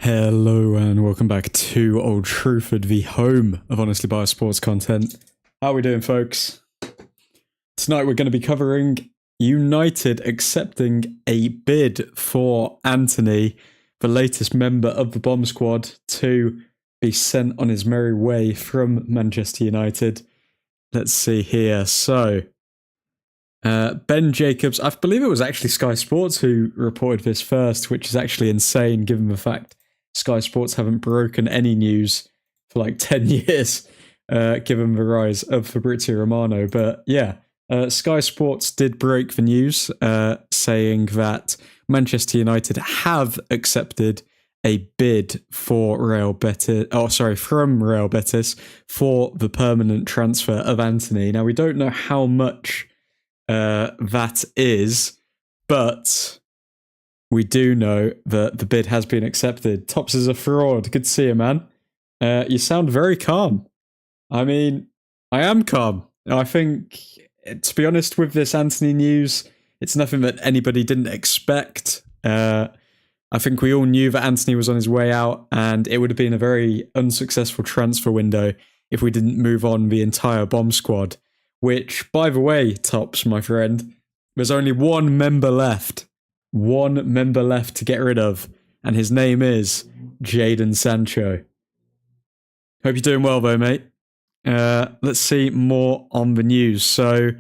Hello and welcome back to Old Truthford, the home of honestly biased sports content. How are we doing, folks? Tonight we're going to be covering United accepting a bid for Antony, the latest member of the bomb squad, to be sent on his merry way from Manchester United. Let's see here. So, Ben Jacobs, I believe it was actually Sky Sports who reported this first, which is actually insane given the fact Sky Sports haven't broken any news for like 10 years, given the rise of Fabrizio Romano. But yeah, Sky Sports did break the news, saying that Manchester United have accepted a bid for from Real Betis for the permanent transfer of Antony. Now, we don't know how much that is, but we do know that the bid has been accepted. Tops is a fraud. Good to see you, man. You sound very calm. I mean, I am calm. I think, to be honest, with this Antony news, it's nothing that anybody didn't expect. I think we all knew that Antony was on his way out, and it would have been a very unsuccessful transfer window if we didn't move on the entire bomb squad. Which, by the way, Tops, my friend, there's only one member left. One member left to get rid of, and his name is Jadon Sancho. Hope you're doing well, though, mate. Let's see more on the news. So,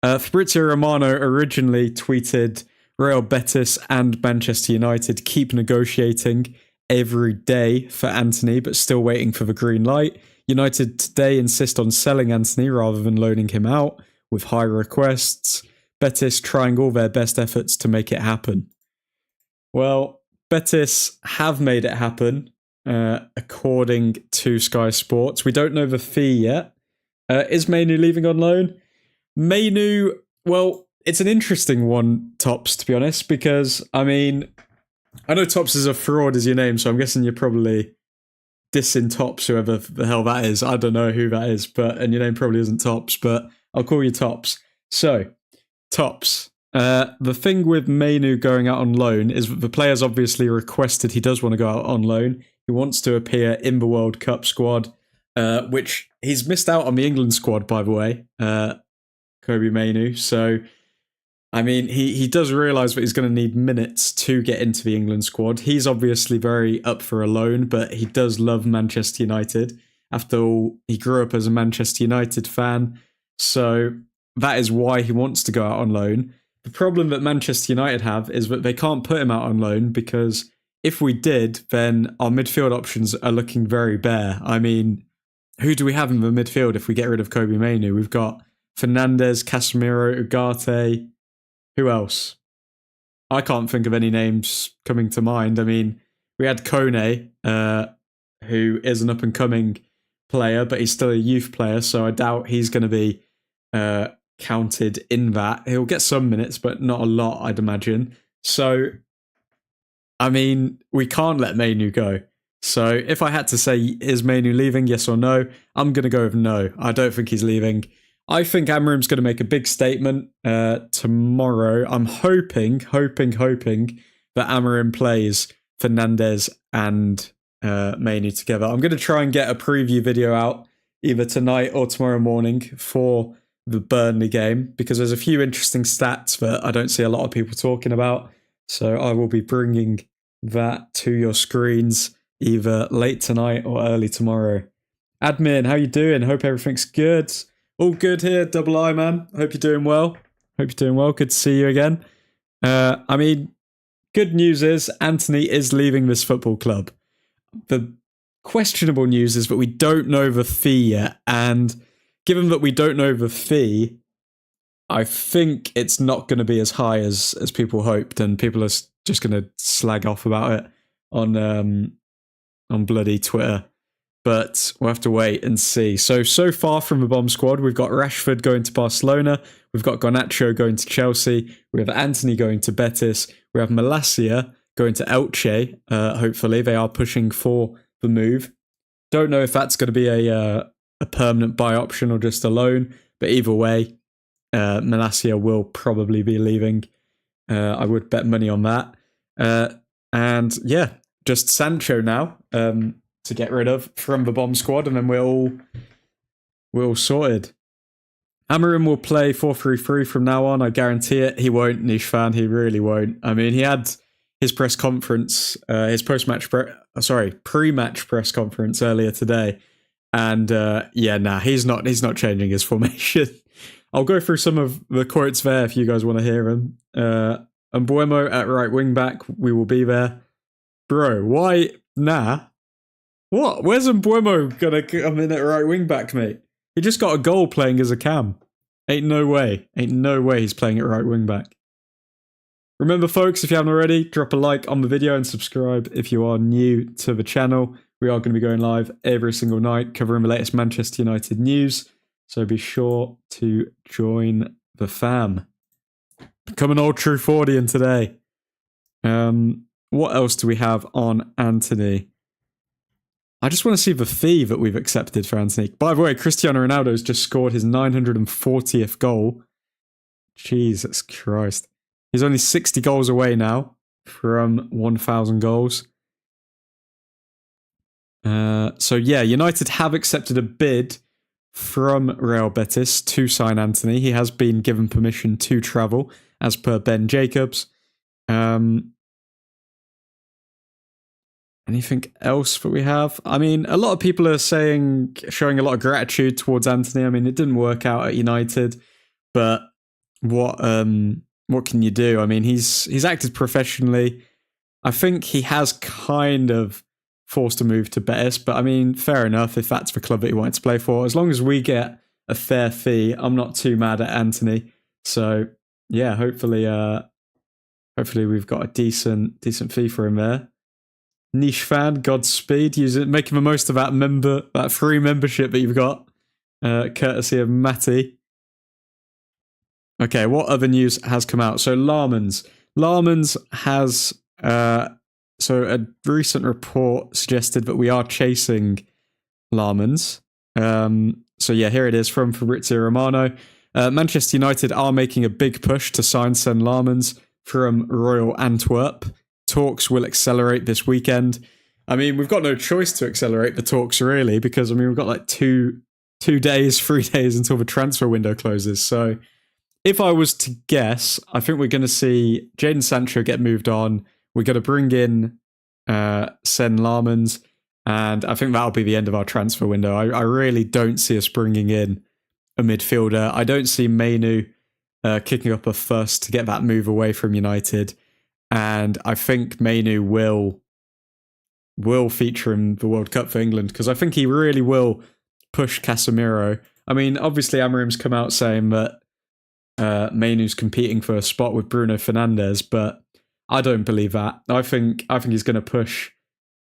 Fabrizio Romano originally tweeted, Real Betis and Manchester United keep negotiating every day for Antony, but still waiting for the green light. United today insist on selling Antony rather than loaning him out, with high requests. Betis trying all their best efforts to make it happen. Well, Betis have made it happen, according to Sky Sports. We don't know the fee yet. Is Mainoo leaving on loan? Mainoo, well, it's an interesting one, Tops, to be honest, because, I mean, I know Tops is a fraud is your name, so I'm guessing you're probably dissing Tops, whoever the hell that is. I don't know who that is, and your name probably isn't Tops, but I'll call you Tops. So, Tops. The thing with Mainoo going out on loan is that the player's obviously requested he does want to go out on loan. He wants to appear in the World Cup squad, which he's missed out on the England squad, by the way, Kobbie Mainoo. So, I mean, he does realise that he's going to need minutes to get into the England squad. He's obviously very up for a loan, but he does love Manchester United. After all, he grew up as a Manchester United fan, so that is why he wants to go out on loan. The problem that Manchester United have is that they can't put him out on loan, because if we did, then our midfield options are looking very bare. I mean, who do we have in the midfield if we get rid of Kobbie Mainoo? We've got Fernandes, Casemiro, Ugarte. Who else? I can't think of any names coming to mind. I mean, we had Kone, who is an up-and-coming player, but he's still a youth player, so I doubt he's going to be counted in that. He'll get some minutes, but not a lot, I'd imagine. So, I mean, we can't let Mainoo go. So, if I had to say, is Mainoo leaving, yes or no, I'm going to go with no. I don't think he's leaving. I think Amorim's going to make a big statement tomorrow. I'm hoping that Amorim plays Fernandes and Mainoo together. I'm going to try and get a preview video out either tonight or tomorrow morning for the Burnley game, because there's a few interesting stats that I don't see a lot of people talking about. So I will be bringing that to your screens either late tonight or early tomorrow. Admin, how you doing? Hope everything's good. All good here, Double I, man. Hope you're doing well. Good to see you again. I mean, good news is Antony is leaving this football club. The questionable news is that we don't know the fee yet. And given that we don't know the fee, I think it's not going to be as high as people hoped. And people are just going to slag off about it on bloody Twitter. But we'll have to wait and see. So far from the bomb squad, we've got Rashford going to Barcelona. We've got Garnacho going to Chelsea. We have Antony going to Betis. We have Malacia going to Elche. Hopefully, they are pushing for the move. Don't know if that's going to be a permanent buy option or just a loan. But either way, Malacia will probably be leaving. I would bet money on that. And yeah, just Sancho now to get rid of from the bomb squad, and then we're all sorted. Amorim will play 4-3-3 from now on. I guarantee it. He won't, niche fan. He really won't. I mean, he had his press conference, his pre-match press conference earlier today, and he's not changing his formation. I'll go through some of the quotes there if you guys want to hear them. Mbeumo at right wing back. We will be there, bro. Why? Nah. What? Where's Mbeumo gonna come in at right wing back, mate? He just got a goal playing as a cam. Ain't no way he's playing at right wing back. Remember, folks, if you haven't already, drop a like on the video and subscribe if you are new to the channel. We are going to be going live every single night covering the latest Manchester United news. So be sure to join the fam. Become an Old Truthfordian today. What else do we have on Antony? I just want to see the fee that we've accepted for Antony. By the way, Cristiano Ronaldo has just scored his 940th goal. Jesus Christ. He's only 60 goals away now from 1,000 goals. United have accepted a bid from Real Betis to sign Antony. He has been given permission to travel, as per Ben Jacobs. Anything else that we have? I mean, a lot of people are showing a lot of gratitude towards Antony. I mean, it didn't work out at United, but what can you do? I mean, he's acted professionally. I think he has kind of forced a move to Betis, but I mean, fair enough if that's the club that he wanted to play for. As long as we get a fair fee, I'm not too mad at Antony. So yeah, hopefully we've got a decent fee for him there. Niche fan, Godspeed. Use it, making the most of that free membership that you've got, courtesy of Matty. Okay, what other news has come out? So Lammens has a recent report suggested that we are chasing Lammens. Here it is from Fabrizio Romano. Manchester United are making a big push to sign Sen Lammens from Royal Antwerp. Talks will accelerate this weekend. I mean, we've got no choice to accelerate the talks, really, because, I mean, we've got like 3 days until the transfer window closes. So if I was to guess, I think we're going to see Jadon Sancho get moved on. We're going to bring in Sen Lammens, and I think that'll be the end of our transfer window. I really don't see us bringing in a midfielder. I don't see Mainoo kicking up a fuss to get that move away from United. And I think Mainoo will feature in the World Cup for England, because I think he really will push Casemiro. I mean, obviously Amorim's come out saying that Mainoo's competing for a spot with Bruno Fernandes, but I don't believe that. I think he's going to push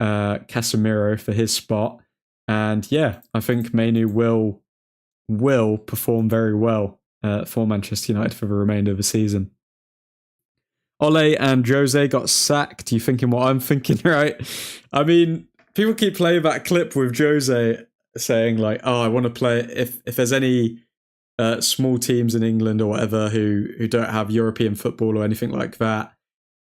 Casemiro for his spot, and yeah, I think Mainoo will perform very well for Manchester United for the remainder of the season. Ole and Jose got sacked. You thinking what I'm thinking, right? I mean, people keep playing that clip with Jose saying like, "Oh, I want to play." If there's any small teams in England or whatever who don't have European football or anything like that,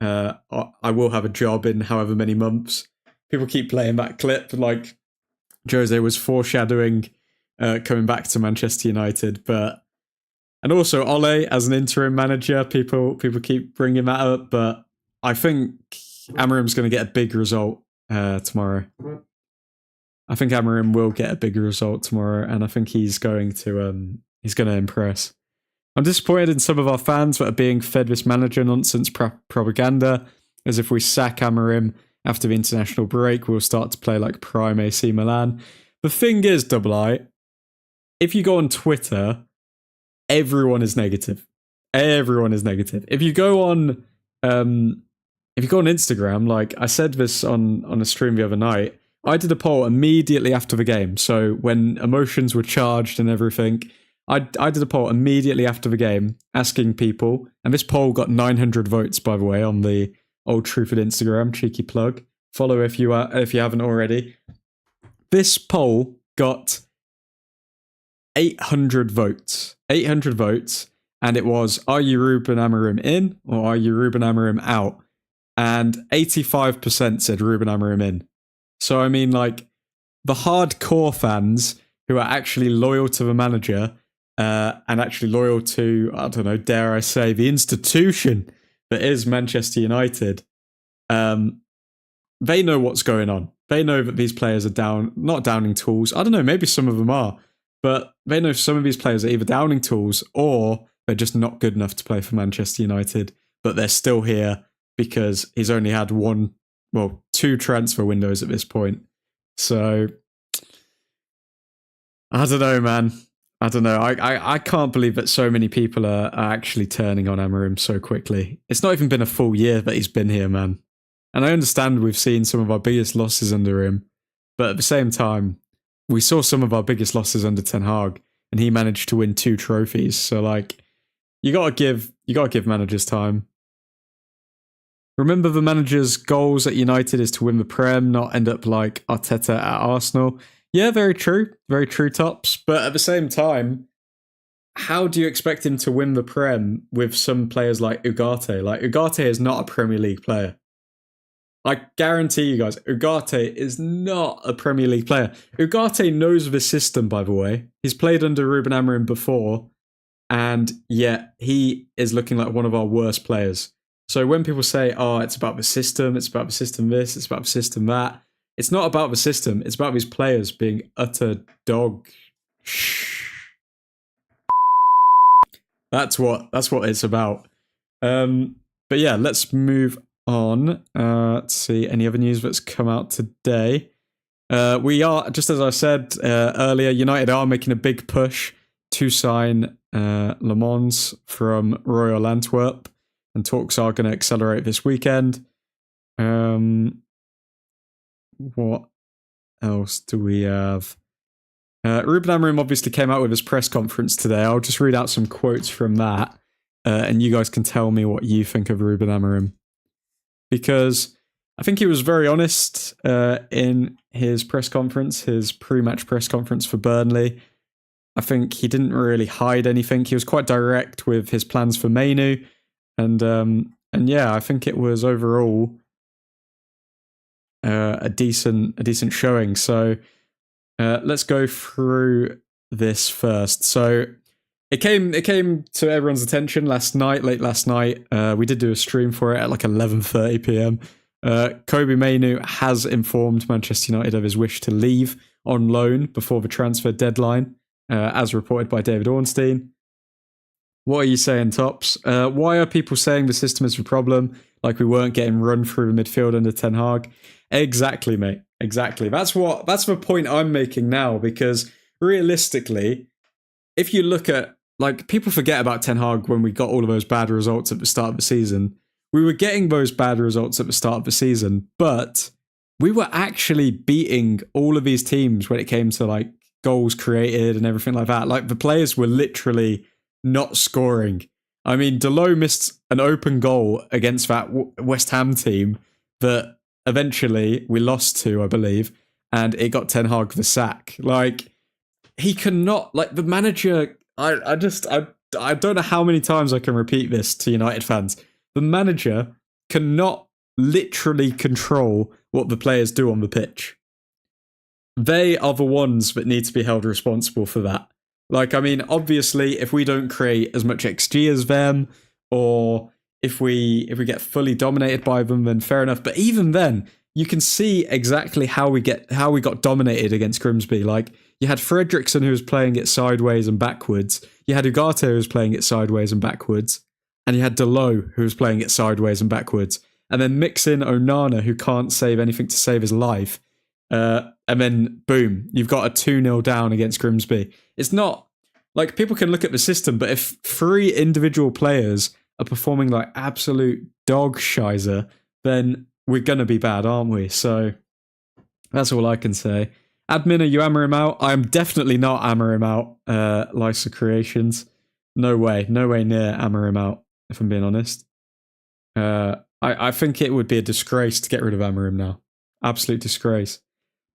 I will have a job in however many months. People keep playing that clip like Jose was foreshadowing coming back to Manchester United, and also Ole as an interim manager, people keep bringing that up, but I think Amorim's going to get a big result tomorrow. I think Amorim will get a big result tomorrow, and I think he's going to impress. I'm disappointed in some of our fans that are being fed this manager nonsense propaganda, as if we sack Amorim after the international break, we'll start to play like prime AC Milan. The thing is, Double I, if you go on Twitter, everyone is negative. Everyone is negative. If you go on Instagram, like I said this on a stream the other night, I did a poll immediately after the game. So when emotions were charged and everything, I did a poll immediately after the game asking people, and this poll got 900 votes, by the way, on the Old Truthford Instagram, cheeky plug. Follow if you haven't already. This poll got 800 votes. 800 votes, and it was, are you Ruben Amorim in or are you Ruben Amorim out? and 85% said Ruben Amorim in. So, I mean, like, the hardcore fans who are actually loyal to the manager and actually loyal to, I don't know, dare I say, the institution that is Manchester United, they know what's going on. They know that these players are not downing tools. I don't know, maybe some of them are, but they know some of these players are either downing tools or they're just not good enough to play for Manchester United, but they're still here because he's only had two transfer windows at this point. So, I don't know, man. I don't know. I can't believe that so many people are actually turning on Amorim so quickly. It's not even been a full year that he's been here, man. And I understand we've seen some of our biggest losses under him, but at the same time, we saw some of our biggest losses under Ten Hag, and he managed to win 2 trophies. So, like, you gotta give managers time. Remember, the manager's goals at United is to win the Prem, not end up like Arteta at Arsenal. Yeah, very true, Tops. But at the same time, how do you expect him to win the Prem with some players like Ugarte? Like, Ugarte is not a Premier League player. I guarantee you guys, Ugarte is not a Premier League player. Ugarte knows the system, by the way. He's played under Ruben Amorim before, and yet he is looking like one of our worst players. So when people say, oh, it's about the system this, it's about the system that, it's not about the system, it's about these players being utter dog. That's what it's about. But yeah, let's move on. Let's see any other news that's come out today. We are, just as I said earlier, United are making a big push to sign Lammens from Royal Antwerp, and talks are going to accelerate this weekend. What else do we have? Ruben Amorim obviously came out with his press conference today. I'll just read out some quotes from that, and you guys can tell me what you think of Ruben Amorim. Because I think he was very honest in his press conference, his pre-match press conference for Burnley. I think he didn't really hide anything. He was quite direct with his plans for Mainoo. And yeah, I think it was overall a decent showing. So let's go through this first. So it came to everyone's attention late last night. We did do a stream for it at like 11:30 p.m. Kobbie Mainoo has informed Manchester United of his wish to leave on loan before the transfer deadline, as reported by David Ornstein. What are you saying, Tops? Why are people saying the system is the problem? Like we weren't getting run through the midfield under Ten Hag? Exactly, mate. Exactly. That's the point I'm making now, because realistically, if you look at, like, people forget about Ten Hag when we got all of those bad results at the start of the season. We were getting those bad results at the start of the season, but we were actually beating all of these teams when it came to, like, goals created and everything like that. Like, the players were literally not scoring. I mean, Delot missed an open goal against that West Ham team that eventually we lost to, I believe, and it got Ten Hag the sack. Like, he cannot, like, the manager, I don't know how many times I can repeat this to United fans. The manager cannot literally control what the players do on the pitch. They are the ones that need to be held responsible for that. Like, I mean, obviously, if we don't create as much XG as them, or if we get fully dominated by them, then fair enough. But even then, you can see exactly how we got dominated against Grimsby. Like, you had Fredrickson, who was playing it sideways and backwards. You had Ugarte, who was playing it sideways and backwards. And you had Delot, who was playing it sideways and backwards. And then mix in Onana, who can't save anything to save his life. And then, boom, you've got a 2-0 down against Grimsby. It's not, like, people can look at the system, but if 3 individual players are performing like absolute dog shizer, then we're going to be bad, aren't we? So that's all I can say. Admin, are you Amorim out? I'm definitely not Amorim out, Lysa Creations. No way near Amorim out, if I'm being honest. I think it would be a disgrace to get rid of Amorim now. Absolute disgrace.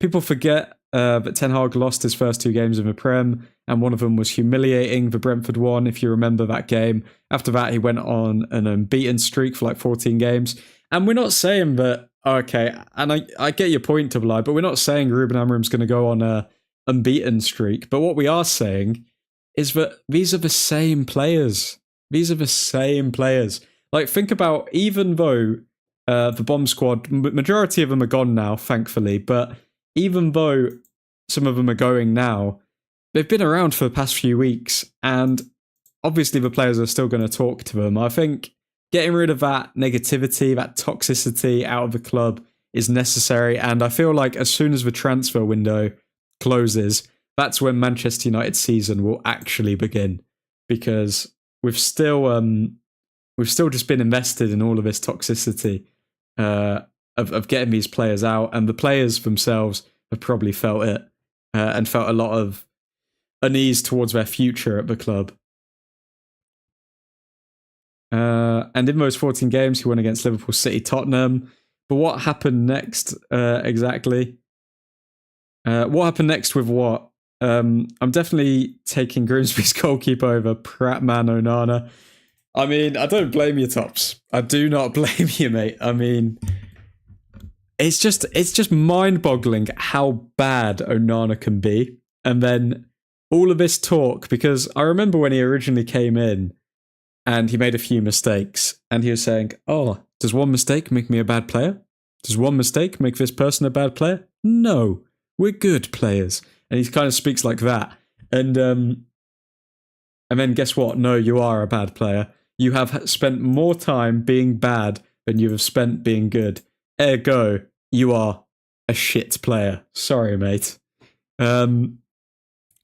People forget that Ten Hag lost his first 2 games in the Prem, and one of them was humiliating, the Brentford one, if you remember that game. After that, he went on an unbeaten streak for like 14 games. And we're not saying that, okay, and I get your point, Double I, but we're not saying Ruben Amorim's going to go on a unbeaten streak. But what we are saying is that these are the same players. These are the same players. Like, think about, even though the bomb squad, majority of them are gone now, thankfully, but even though some of them are going now, they've been around for the past few weeks, and obviously the players are still going to talk to them. I think getting rid of that negativity, that toxicity out of the club is necessary, and I feel like as soon as the transfer window closes, that's when Manchester United's season will actually begin, because we've still just been invested in all of this toxicity of getting these players out, and the players themselves have probably felt it and felt a lot of unease towards their future at the club. And in those 14 games, he won against Liverpool, City, Tottenham. But what happened next exactly? What happened next with what? I'm definitely taking Grimsby's goalkeeper over Man Onana. I mean, I don't blame you, Tops. I do not blame you, mate. I mean, it's just mind-boggling how bad Onana can be. And then all of this talk, because I remember when he originally came in and he made a few mistakes, and he was saying, oh, does one mistake make me a bad player? Does one mistake make this person a bad player? No, we're good players. And he kind of speaks like that. And then guess what? No, you are a bad player. You have spent more time being bad than you have spent being good. Ergo, you are a shit player. Sorry, mate. But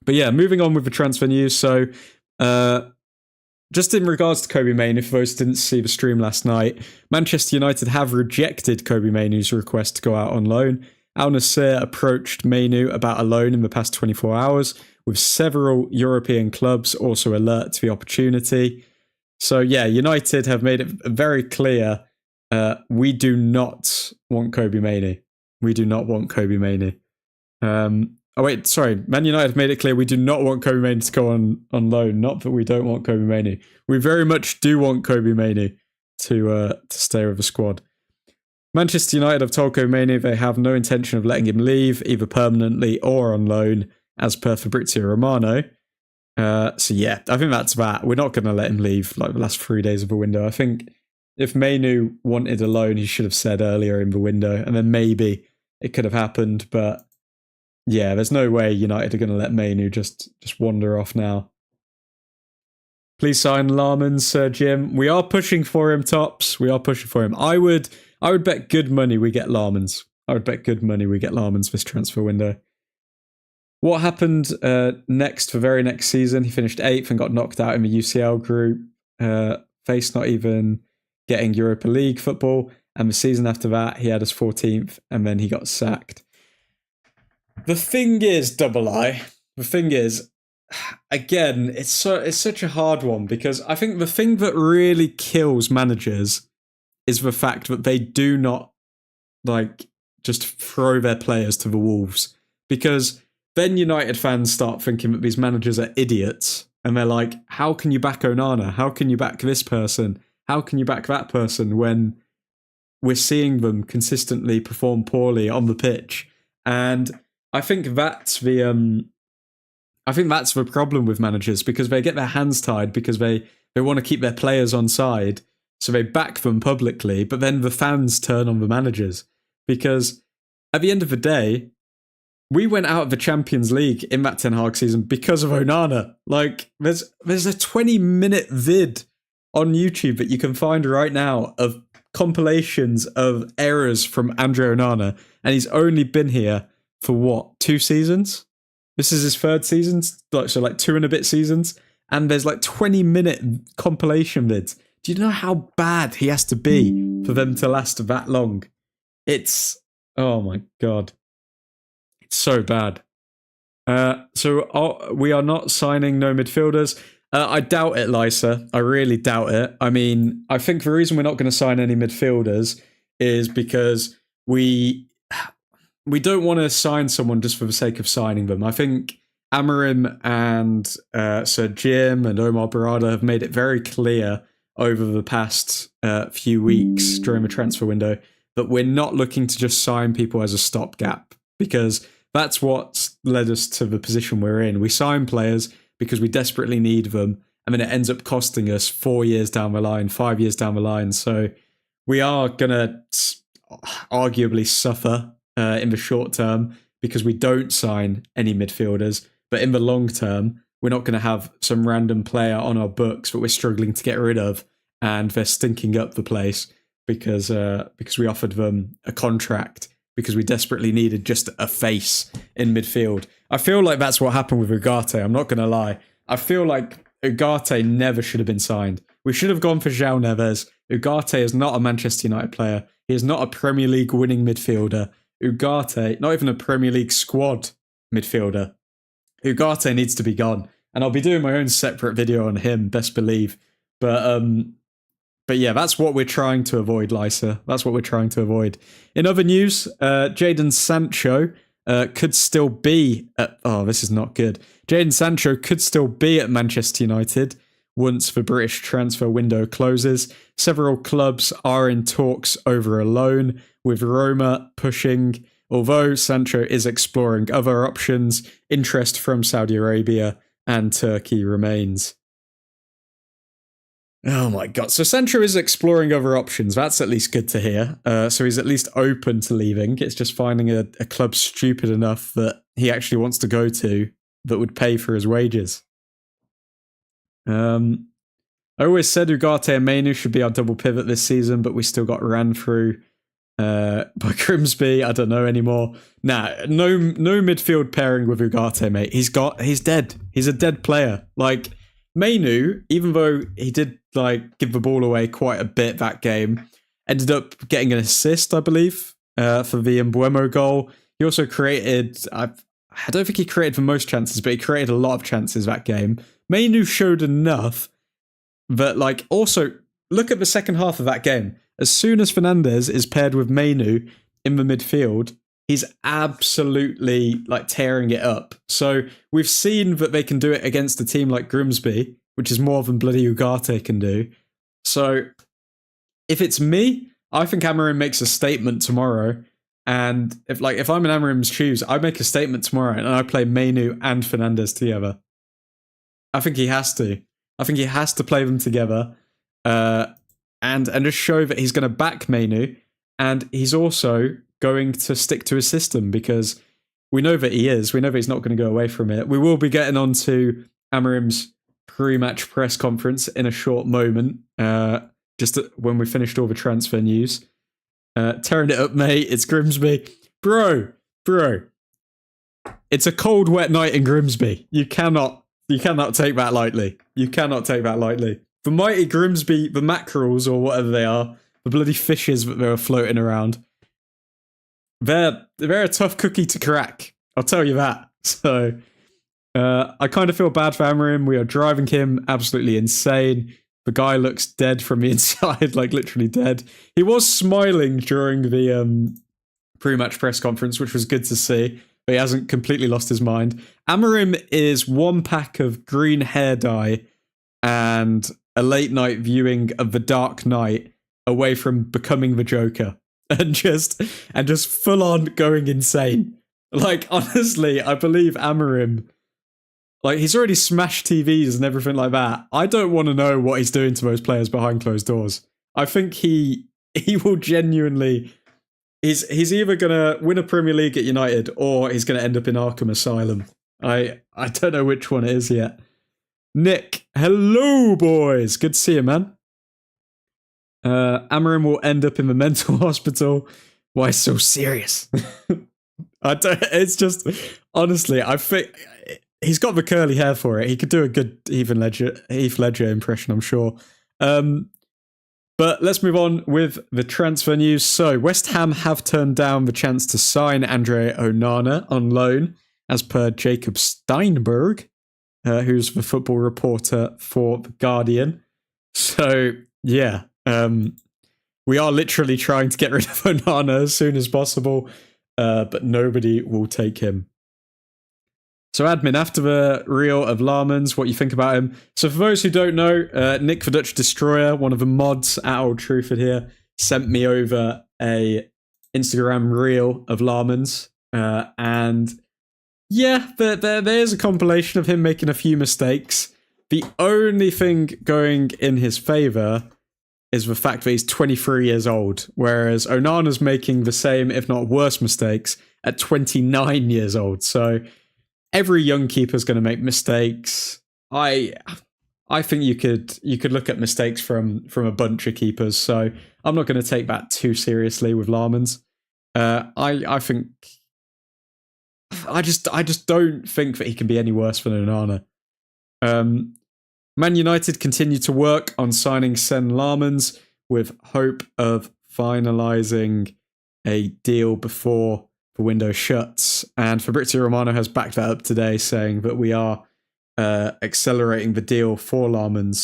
yeah, moving on with the transfer news. So, just in regards to Kobbie Mainoo, if those didn't see the stream last night, Manchester United have rejected Kobbie Mainoo's request to go out on loan. Al Nassr approached Mainoo about a loan in the past 24 hours, with several European clubs also alert to the opportunity. So yeah, United have made it very clear, we do not want Kobbie Mainoo. We do not want Kobbie Mainoo. Man United have made it clear we do not want Kobbie Mainoo to go on loan. Not that we don't want Kobbie Mainoo. We very much do want Kobbie Mainoo to stay with the squad. Manchester United have told Kobbie Mainoo they have no intention of letting him leave, either permanently or on loan, as per Fabrizio Romano. So yeah, I think that's that. We're not going to let him leave like the last 3 days of the window. I think if Mainoo wanted a loan, he should have said earlier in the window, and then maybe it could have happened. But yeah, there's no way United are going to let Mainoo just wander off now. Please sign Lammens, Sir Jim. We are pushing for him, Tops. We are pushing for him. I would bet good money we get Lammens. I would bet good money we get Lammens this transfer window. What happened next for very next season? He finished 8th and got knocked out in the UCL group. Faced not even getting Europa League football. And the season after that, he had his 14th and then he got sacked. The thing is, Double I, the thing is, again, it's such a hard one, because I think the thing that really kills managers is the fact that they do not just throw their players to the wolves, because then United fans start thinking that these managers are idiots, and they're like, how can you back Onana? How can you back this person? How can you back that person when we're seeing them consistently perform poorly on the pitch? And I think that's the problem with managers, because they get their hands tied because they want to keep their players on side, so they back them publicly, but then the fans turn on the managers, because at the end of the day, we went out of the Champions League in that Ten Hag season because of Onana. Like, there's a 20-minute vid on YouTube that you can find right now of compilations of errors from Andre Onana, and he's only been here for what, 2 seasons? This is his 3rd season, so 2 and a bit seasons, and there's 20-minute compilation vids. Do you know how bad he has to be for them to last that long? It's, oh my God. It's so bad. So we are not signing no midfielders. I doubt it, Lysa. I really doubt it. I mean, I think the reason we're not going to sign any midfielders is because we don't want to sign someone just for the sake of signing them. I think Amorim and Sir Jim and Omar Barada have made it very clear over the past few weeks during the transfer window that we're not looking to just sign people as a stopgap, because that's what's led us to the position we're in. We sign players because we desperately need them, and then it ends up costing us 4 years down the line, 5 years down the line. So we are going to arguably suffer in the short term because we don't sign any midfielders. But in the long term, we're not going to have some random player on our books that we're struggling to get rid of, and they're stinking up the place because we offered them a contract because we desperately needed just a face in midfield. I feel like that's what happened with Ugarte. I'm not going to lie. I feel like Ugarte never should have been signed. We should have gone for João Neves. Ugarte is not a Manchester United player. He is not a Premier League winning midfielder. Ugarte, not even a Premier League squad midfielder. Ugarte needs to be gone. And I'll be doing my own separate video on him, best believe. But yeah, that's what we're trying to avoid, Lysa. That's what we're trying to avoid. In other news, Jadon Sancho could still be at... Oh, this is not good. Jadon Sancho could still be at Manchester United once the British transfer window closes. Several clubs are in talks over a loan, with Roma pushing. Although Sancho is exploring other options, interest from Saudi Arabia and Turkey remains. Oh my god. So Sancho is exploring other options. That's at least good to hear. So he's at least open to leaving. It's just finding a club stupid enough that he actually wants to go to that would pay for his wages. I always said Ugarte and Mainoo should be our double pivot this season, but we still got ran through by Grimsby. I don't know anymore. Nah, no midfield pairing with Ugarte, mate. He's dead. He's a dead player. Like, Mainoo, even though he did give the ball away quite a bit that game, ended up getting an assist, I believe, for the Mbuemo goal. He also created, I don't think he created the most chances, but he created a lot of chances that game. Mainoo showed enough that, also, look at the second half of that game. As soon as Fernandes is paired with Mainoo in the midfield, he's absolutely tearing it up. So we've seen that they can do it against a team like Grimsby, which is more than bloody Ugarte can do. So if it's me, I think Amorim makes a statement tomorrow. And if I'm in Amorim's shoes, I make a statement tomorrow and I play Mainoo and Fernandes together. I think he has to. I think he has to play them together and just show that he's going to back Mainoo, and he's also going to stick to his system because we know that he is. We know that he's not going to go away from it. We will be getting on to Amorim's pre-match press conference in a short moment, just when we finished all the transfer news. Tearing it up, mate. It's Grimsby. Bro. It's a cold, wet night in Grimsby. You cannot take that lightly. You cannot take that lightly. The mighty Grimsby, the mackerels or whatever they are, the bloody fishes that they were floating around, they're a tough cookie to crack. I'll tell you that. So I kind of feel bad for Amorim. We are driving him absolutely insane. The guy looks dead from the inside, literally dead. He was smiling during the pre-match press conference, which was good to see. But he hasn't completely lost his mind. Amorim is one pack of green hair dye and a late night viewing of The Dark Knight away from becoming the Joker and just full on going insane. Honestly, I believe Amorim, he's already smashed TVs and everything like that. I don't want to know what he's doing to those players behind closed doors. I think he will genuinely... He's either going to win a Premier League at United or he's going to end up in Arkham Asylum. I don't know which one it is yet. Nick, hello, boys. Good to see you, man. Amorim will end up in the mental hospital. Why so serious? It's just, honestly, I think he's got the curly hair for it. He could do a good Heath Ledger impression, I'm sure. But let's move on with the transfer news. So, West Ham have turned down the chance to sign Andre Onana on loan, as per Jacob Steinberg, who's the football reporter for The Guardian. So, yeah, we are literally trying to get rid of Onana as soon as possible, but nobody will take him. So, admin, after the Real of Lammens, what you think about him? So, for those who don't know, Nick the Dutch Destroyer, one of the mods at Old Truthford here, sent me over a Instagram Reel of Lammens. And yeah, there's a compilation of him making a few mistakes. The only thing going in his favour is the fact that he's 23 years old, whereas Onana's making the same, if not worse, mistakes at 29 years old. So every young keeper's going to make mistakes. I think you could look at mistakes from a bunch of keepers. So I'm not going to take that too seriously with Lammens. I think I just don't think that he can be any worse than Onana. Man United continue to work on signing Sen Lammens with hope of finalising a deal before the window shuts. And Fabrizio Romano has backed that up today, saying that we are accelerating the deal for Lammens.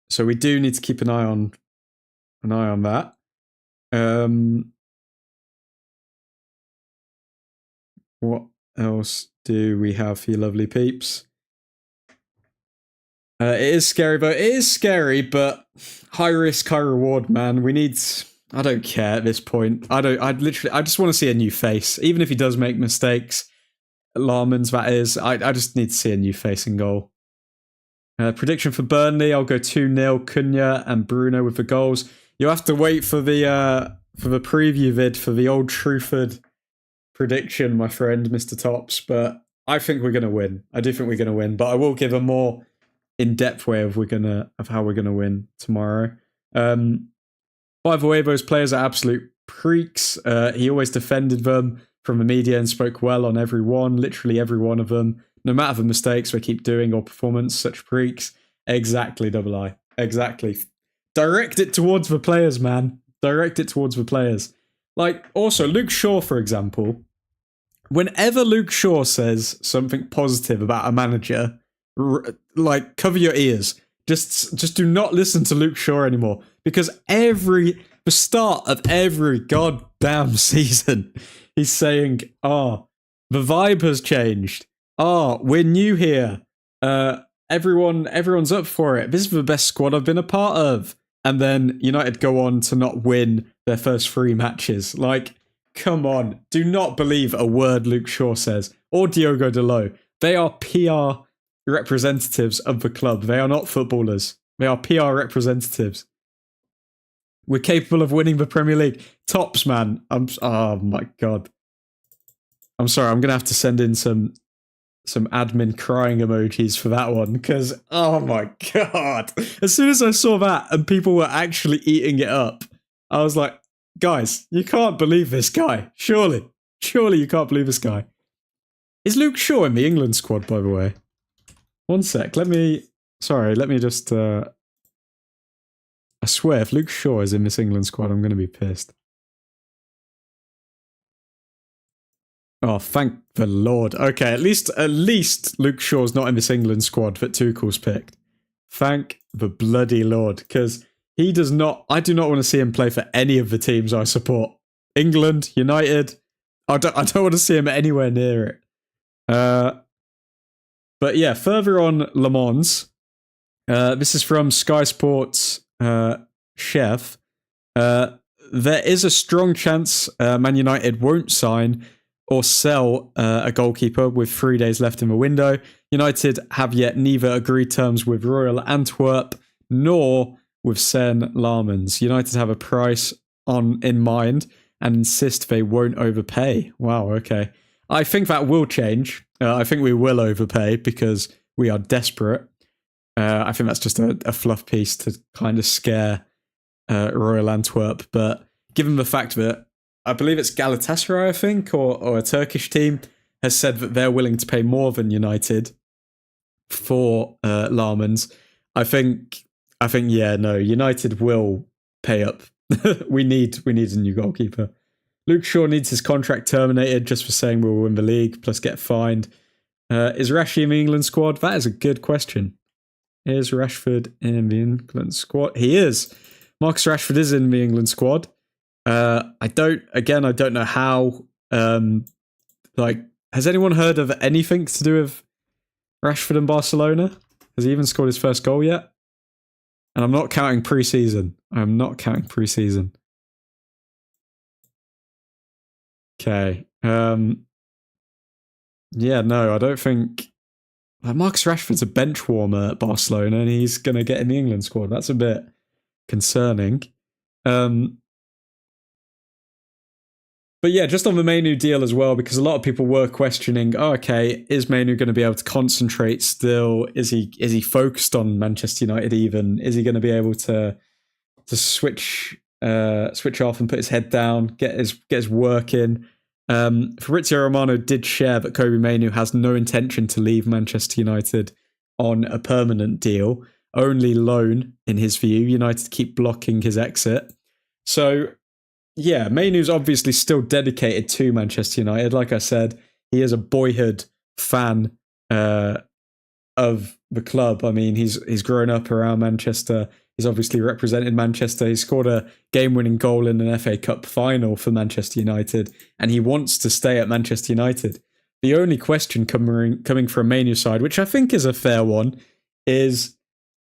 So we do need to keep an eye on that. What else do we have for you lovely peeps? It is scary, but high risk, high reward, man. We need... I don't care at this point. I just want to see a new face. Even if he does make mistakes, Lammens, that is, I just need to see a new face in goal. Prediction for Burnley, I'll go 2-0, Cunha and Bruno with the goals. You'll have to wait for the preview vid for the Old Truthford prediction, my friend, Mr. Tops, but I think we're going to win. I do think we're going to win, but I will give a more in-depth way of how we're going to win tomorrow. By the way, those players are absolute freaks. He always defended them from the media and spoke well on literally every one of them. No matter the mistakes they keep doing or performance, such freaks. Exactly, Double I. Exactly. Direct it towards the players, man. Direct it towards the players. Like, also, Luke Shaw, for example. Whenever Luke Shaw says something positive about a manager, like, cover your ears. Just do not listen to Luke Shaw anymore. Because the start of every goddamn season, he's saying, the vibe has changed. We're new here. Everyone's up for it. This is the best squad I've been a part of. And then United go on to not win their first 3 matches. Like, come on. Do not believe a word Luke Shaw says. Or Diogo Dalot. They are PR representatives of the club. They are not footballers. They are PR representatives. We're capable of winning the Premier League. Tops, man. Oh my God. I'm sorry. I'm going to have to send in some admin crying emojis for that one, because, oh my God. As soon as I saw that and people were actually eating it up, I was like, guys, you can't believe this guy. Surely you can't believe this guy. Is Luke Shaw in the England squad, by the way? One sec, let me just, I swear, if Luke Shaw is in this England squad, I'm going to be pissed. Oh, thank the Lord. Okay, at least Luke Shaw's not in this England squad that Tuchel's picked. Thank the bloody Lord, because I do not want to see him play for any of the teams I support. England, United, I don't want to see him anywhere near it. But yeah, further on Lammens, this is from Sky Sports Chef. There is a strong chance Man United won't sign or sell a goalkeeper with 3 days left in the window. United have yet neither agreed terms with Royal Antwerp nor with Sen Lammens. United have a price in mind and insist they won't overpay. Wow, okay. I think that will change. I think we will overpay because we are desperate. I think that's just a fluff piece to kind of scare Royal Antwerp. But given the fact that I believe it's Galatasaray, I think, or a Turkish team, has said that they're willing to pay more than United for Lammens. I think, yeah, no, United will pay up. we need a new goalkeeper. Luke Shaw needs his contract terminated just for saying we'll win the league, plus get fined. Is Rashford in the England squad? That is a good question. Is Rashford in the England squad? He is. Marcus Rashford is in the England squad. I don't know how Has anyone heard of anything to do with Rashford and Barcelona? Has he even scored his first goal yet? And I'm not counting pre-season. I'm not counting pre-season. Okay. Yeah, no, I don't think... Marcus Rashford's a bench warmer at Barcelona and he's going to get in the England squad. That's a bit concerning. But yeah, just on the Mainoo deal as well, because a lot of people were questioning, oh, okay, is Mainoo going to be able to concentrate still? Is he focused on Manchester United even? Is he going to be able to switch off and put his head down, get his work in? Fabrizio Romano did share that Kobbie Mainoo has no intention to leave Manchester United on a permanent deal, only loan in his view. United keep blocking his exit. So yeah, Mainoo's obviously still dedicated to Manchester United. Like I said, he is a boyhood fan of the club. I mean, he's grown up around Manchester. He's obviously represented Manchester. He scored a game-winning goal in an FA Cup final for Manchester United, and he wants to stay at Manchester United. The only question coming from Mainoo's side, which I think is a fair one, is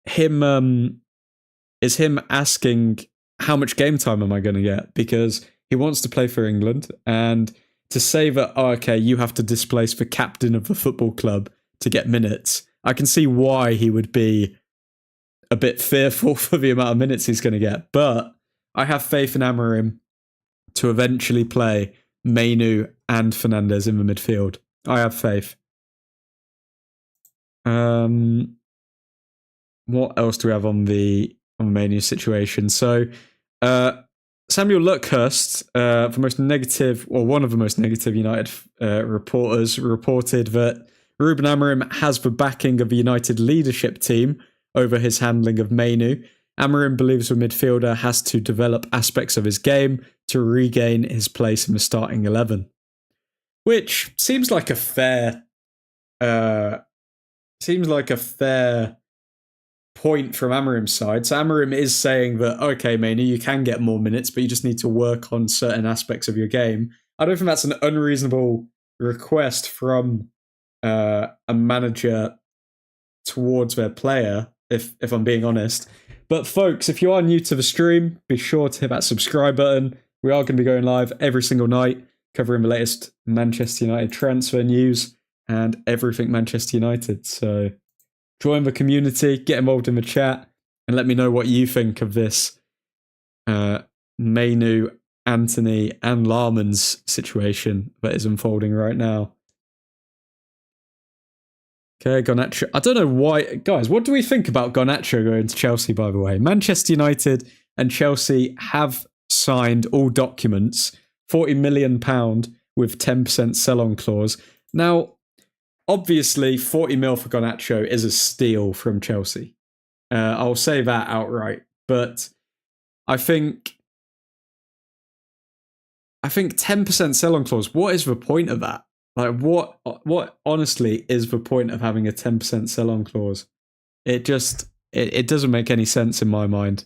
him asking, how much game time am I going to get? Because he wants to play for England, and to say that, oh, okay, you have to displace the captain of the football club to get minutes, I can see why he would be a bit fearful for the amount of minutes he's going to get. But I have faith in Amorim to eventually play Mainoo and Fernandes in the midfield. I have faith. What else do we have on the Mainoo situation? So, Samuel Luckhurst, one of the most negative United reporters, reported that Ruben Amorim has the backing of the United leadership team over his handling of Mainoo. Amorim believes the midfielder has to develop aspects of his game to regain his place in the starting 11, which seems like a fair point from Amorim's side. So Amorim is saying that, okay, Mainoo, you can get more minutes, but you just need to work on certain aspects of your game. I don't think that's an unreasonable request from a manager towards their player, if I'm being honest. But folks, if you are new to the stream, be sure to hit that subscribe button. We are going to be going live every single night, covering the latest Manchester United transfer news and everything Manchester United. So join the community, get involved in the chat, and let me know what you think of this Mainoo, Antony, and Lammens situation that is unfolding right now. Okay, Garnacho. I don't know why. Guys, what do we think about Garnacho going to Chelsea, by the way? Manchester United and Chelsea have signed all documents, £40 million with 10% sell-on clause. Now, obviously, 40 mil for Garnacho is a steal from Chelsea. I'll say that outright. But I think 10% sell-on clause, what is the point of that? Like, what honestly is the point of having a 10% sell-on clause? It doesn't make any sense in my mind.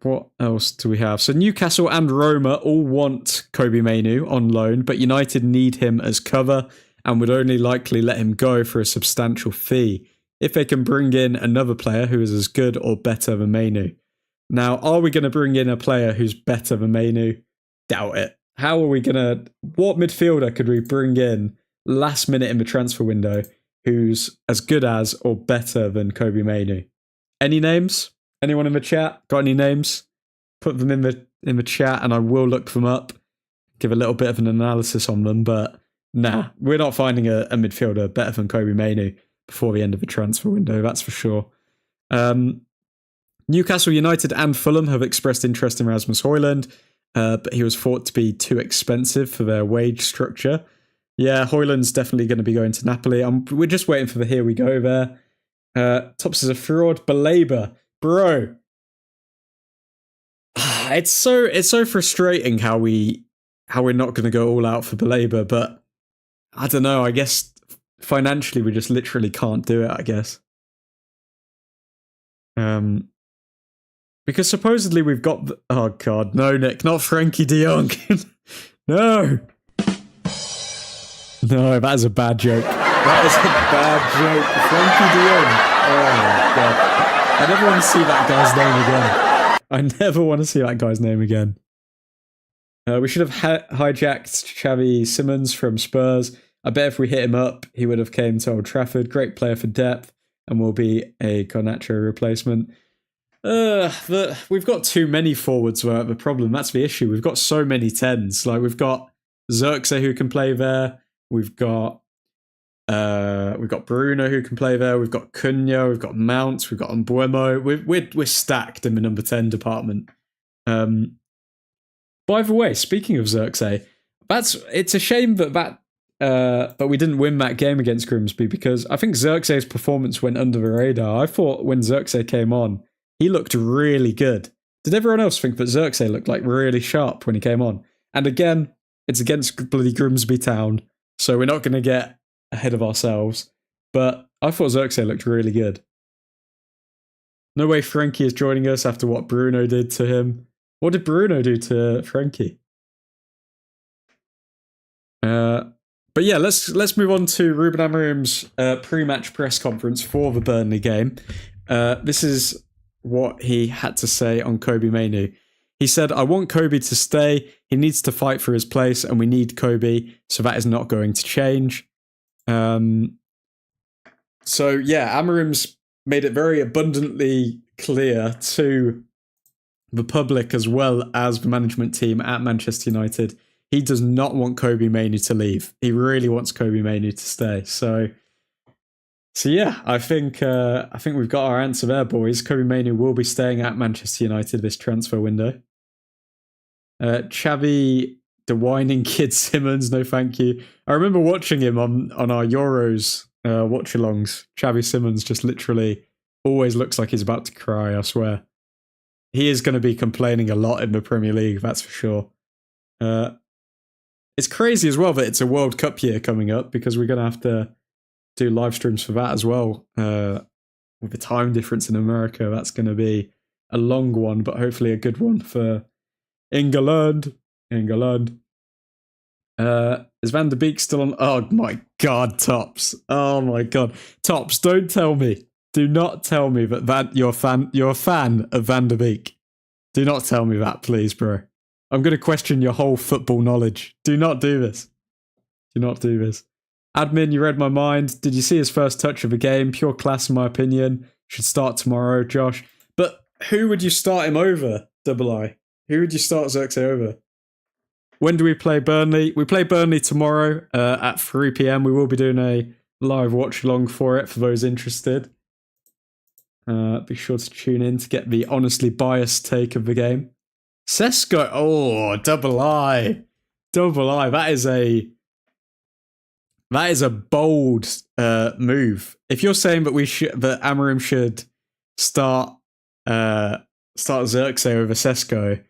What else do we have? So Newcastle and Roma all want Kobbie Mainoo on loan, but United need him as cover and would only likely let him go for a substantial fee if they can bring in another player who is as good or better than Mainoo. Now, are we going to bring in a player who's better than Mainoo? Doubt it. How are we going to... What midfielder could we bring in last minute in the transfer window who's as good as or better than Kobbie Mainoo? Any names? Anyone in the chat? Got any names? Put them in the chat and I will look them up. Give a little bit of an analysis on them. But nah, we're not finding a midfielder better than Kobbie Mainoo before the end of the transfer window, that's for sure. Newcastle United and Fulham have expressed interest in Rasmus Højlund, but he was thought to be too expensive for their wage structure. Yeah, Højlund's definitely going to be going to Napoli. We're just waiting for the here we go there. Tops is a fraud. Baleba. Bro. It's so frustrating how we're not going to go all out for Baleba, but I don't know, I guess financially we just literally can't do it, I guess. Because supposedly we've got... Oh, God. No, Nick. Not Frankie de Jong. No. No, that is a bad joke. That is a bad joke. Frankie de Jong. Oh, my God. I never want to see that guy's name again. I never want to see that guy's name again. We should have hijacked Xavi Simons from Spurs. I bet if we hit him up, he would have came to Old Trafford. Great player for depth and will be a Garnacho replacement. We've got too many forwards were the problem. That's the issue. We've got so many 10s. Like, we've got Xerxes who can play there. We've got Bruno who can play there. We've got Cunha. We've got Mount. We've got Mbuemo. We're stacked in the number 10 department. By the way, speaking of Xerxes, it's a shame that we didn't win that game against Grimsby, because I think Xerxes' performance went under the radar. I thought when Xerxes came on, he looked really good. Did everyone else think that Xerxes looked like really sharp when he came on? And again, it's against bloody Grimsby Town, so we're not going to get ahead of ourselves. But I thought Xerxes looked really good. No way Frankie is joining us after what Bruno did to him. What did Bruno do to Frankie? But yeah, let's move on to Ruben Amorim's pre-match press conference for the Burnley game. This is what he had to say on Kobbie Mainoo. He said, "I want Kobbie to stay. He needs to fight for his place, and we need Kobbie, so that is not going to change." So yeah, Amorim's made it very abundantly clear to the public as well as the management team at Manchester United, he does not want Kobbie Mainoo to leave. He really wants Kobbie Mainoo to stay. So yeah, I think we've got our answer there, boys. Kobbie Mainoo will be staying at Manchester United this transfer window. Xavi, the whining kid Simons, no thank you. I remember watching him on our Euros watch-alongs. Xavi Simons just literally always looks like he's about to cry, I swear. He is going to be complaining a lot in the Premier League, that's for sure. It's crazy as well that it's a World Cup year coming up, because we're going to have to do live streams for that as well. With the time difference in America, that's going to be a long one, but hopefully a good one for England. Is Van der Beek still on? Oh my God, Tops. Oh my God. Tops, don't tell me. Do not tell me that you're a fan of Van der Beek. Do not tell me that, please, bro. I'm going to question your whole football knowledge. Do not do this. Do not do this. Admin, you read my mind. Did you see his first touch of a game? Pure class, in my opinion. Should start tomorrow, Josh. But who would you start him over, Double I? Who would you start Xerxes over? When do we play Burnley? We play Burnley tomorrow at 3 p.m. We will be doing a live watch-along for it for those interested. Be sure to tune in to get the honestly biased take of the game. Sesko, oh, double I. That is a bold move. If you're saying that that Amorim should start Xerxes over Sesko,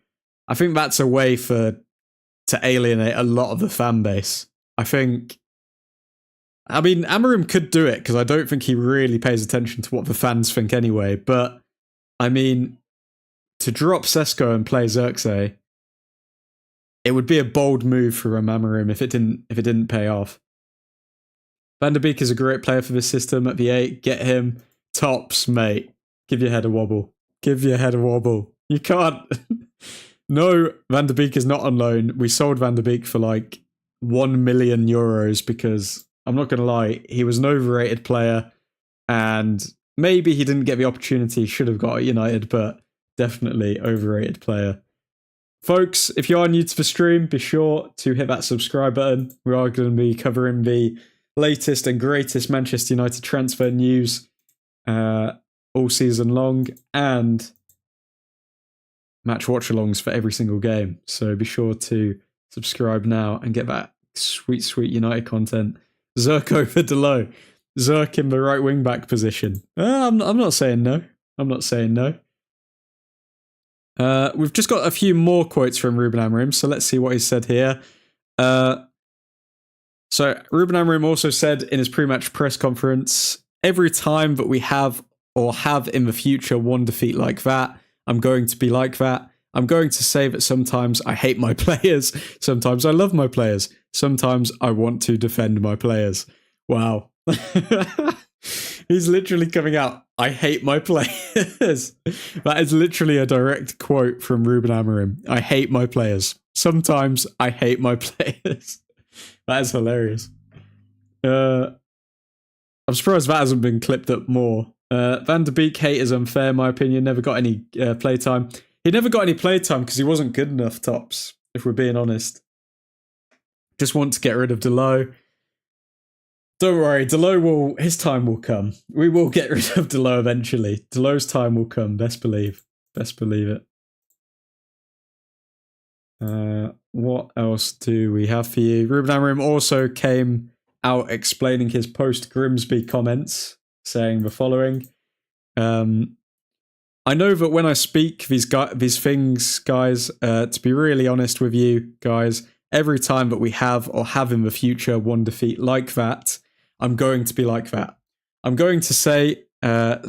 I think that's a way to alienate a lot of the fan base. I mean, Amorim could do it, because I don't think he really pays attention to what the fans think anyway. But, I mean, to drop Sesko and play Xerxes, it would be a bold move for Amorim if it didn't pay off. Van der Beek is a great player for this system at the 8. Get him. Tops, mate. Give your head a wobble. You can't... No, Van der Beek is not on loan. We sold Van der Beek for like €1 million because... I'm not going to lie, he was an overrated player, and maybe he didn't get the opportunity he should have got at United, but definitely overrated player. Folks, if you are new to the stream, be sure to hit that subscribe button. We are going to be covering the latest and greatest Manchester United transfer news all season long, and match watch-alongs for every single game. So be sure to subscribe now and get that sweet, sweet United content. Zerk over Delo. Zerk in the right wing back position. I'm not saying no. We've just got a few more quotes from Ruben Amorim, so let's see what he said here. So Ruben Amorim also said in his pre-match press conference, "Every time that we have in the future one defeat like that, I'm going to be like that. I'm going to say that sometimes I hate my players. Sometimes I love my players. Sometimes I want to defend my players. Wow. He's literally coming out, I hate my players. That is literally a direct quote from Ruben Amorim. I hate my players. Sometimes I hate my players. That is hilarious. I'm surprised that hasn't been clipped up more. Van de Beek hate is unfair, in my opinion. Never got any playtime. He never got any playtime because he wasn't good enough, Tops, if we're being honest. Just want to get rid of Delo. Don't worry, his time will come. We will get rid of Delo eventually. Delo's time will come, best believe. Best believe it. What else do we have for you? Ruben Amorim also came out explaining his post-Grimsby comments, saying the following. I know that when I speak these things, guys, to be really honest with you, guys, every time that we have or have in the future one defeat like that, I'm going to be like that. I'm going to say,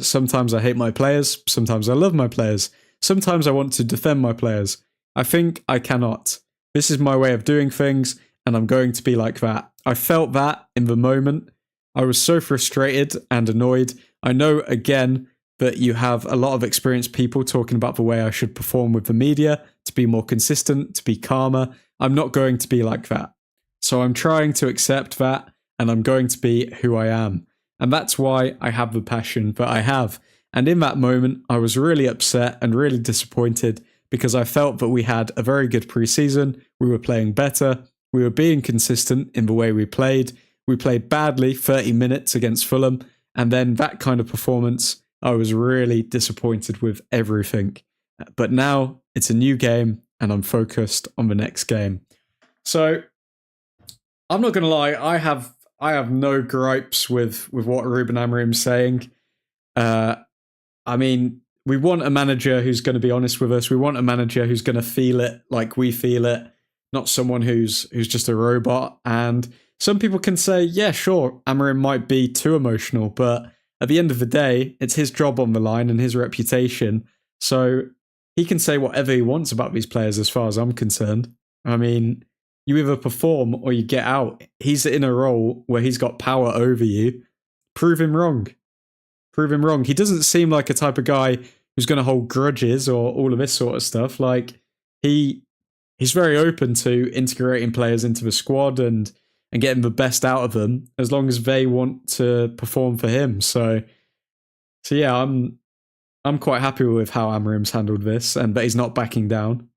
sometimes I hate my players, sometimes I love my players, sometimes I want to defend my players. I think I cannot. This is my way of doing things, and I'm going to be like that. I felt that in the moment. I was so frustrated and annoyed. I know, again, that you have a lot of experienced people talking about the way I should perform with the media, to be more consistent, to be calmer. I'm not going to be like that. So I'm trying to accept that, and I'm going to be who I am. And that's why I have the passion that I have. And in that moment, I was really upset and really disappointed because I felt that we had a very good pre-season. We were playing better. We were being consistent in the way we played. We played badly 30 minutes against Fulham. And then that kind of performance, I was really disappointed with everything. But now it's a new game and I'm focused on the next game. So I'm not going to lie. I have no gripes with what Ruben Amorim's saying. I mean, we want a manager who's going to be honest with us. We want a manager who's going to feel it like we feel it, not someone who's just a robot. And some people can say, yeah, sure, Amorim might be too emotional, but at the end of the day, it's his job on the line and his reputation. So he can say whatever he wants about these players as far as I'm concerned. I mean, you either perform or you get out. He's in a role where he's got power over you. Prove him wrong. Prove him wrong. He doesn't seem like a type of guy who's going to hold grudges or all of this sort of stuff. Like, he's very open to integrating players into the squad and getting the best out of them as long as they want to perform for him. So yeah, I'm quite happy with how Amorim's handled this and that he's not backing down.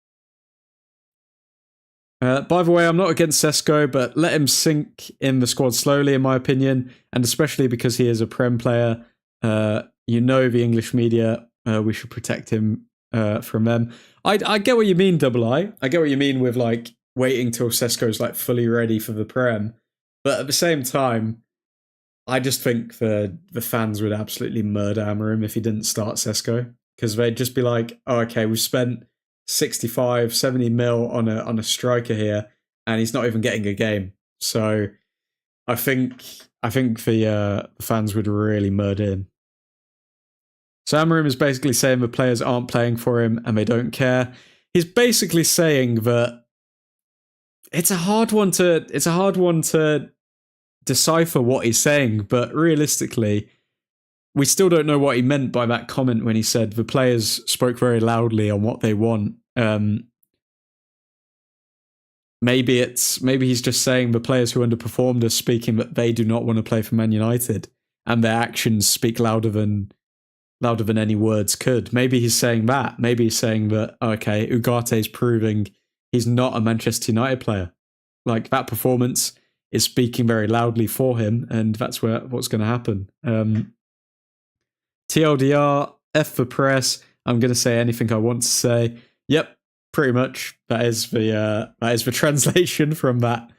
By the way, I'm not against Sesko, but let him sink in the squad slowly, in my opinion, and especially because he is a Prem player. The English media, we should protect him from them. I get what you mean, Double I. I get what you mean with like waiting till Sesko's like fully ready for the Prem. But at the same time, I just think the fans would absolutely murder Amorim if he didn't start Sesko, because they'd just be like, oh, okay, we've spent 65, 70 mil on a striker here, and he's not even getting a game. So I think the fans would really murder him. So Amorim is basically saying the players aren't playing for him and they don't care. He's basically saying that it's a hard one to decipher what he's saying, but realistically, we still don't know what he meant by that comment when he said the players spoke very loudly on what they want. Maybe he's just saying the players who underperformed are speaking that they do not want to play for Man United, and their actions speak louder than any words could. Maybe he's saying that. Maybe he's saying that, okay, Ugarte is proving he's not a Manchester United player. Like, that performance is speaking very loudly for him, and that's what's going to happen. TLDR, F for press. I'm going to say anything I want to say. Yep, pretty much. That is the translation from that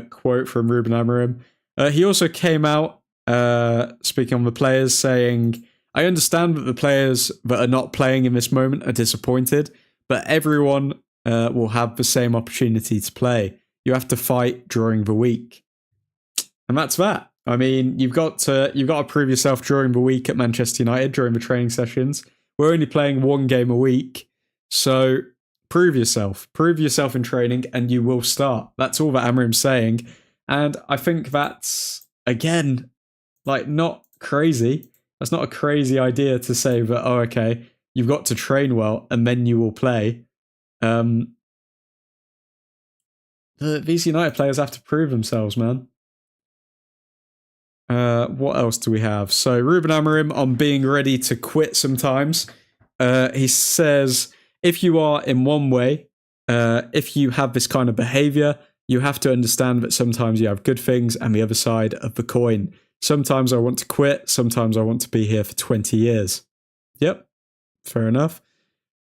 quote from Ruben Amorim. He also came out speaking on the players, saying, I understand that the players that are not playing in this moment are disappointed, but everyone will have the same opportunity to play. You have to fight during the week. And that's that. I mean, you've got to prove yourself during the week at Manchester United, during the training sessions. We're only playing one game a week. So prove yourself. Prove yourself in training and you will start. That's all that Amorim's saying. And I think that's, again, like, not crazy. That's not a crazy idea to say that, oh, okay, you've got to train well and then you will play. These United players have to prove themselves, man. What else do we have? So Ruben Amorim on being ready to quit sometimes. He says, if you are in one way, if you have this kind of behavior, you have to understand that sometimes you have good things and the other side of the coin. Sometimes I want to quit. Sometimes I want to be here for 20 years. Yep, fair enough.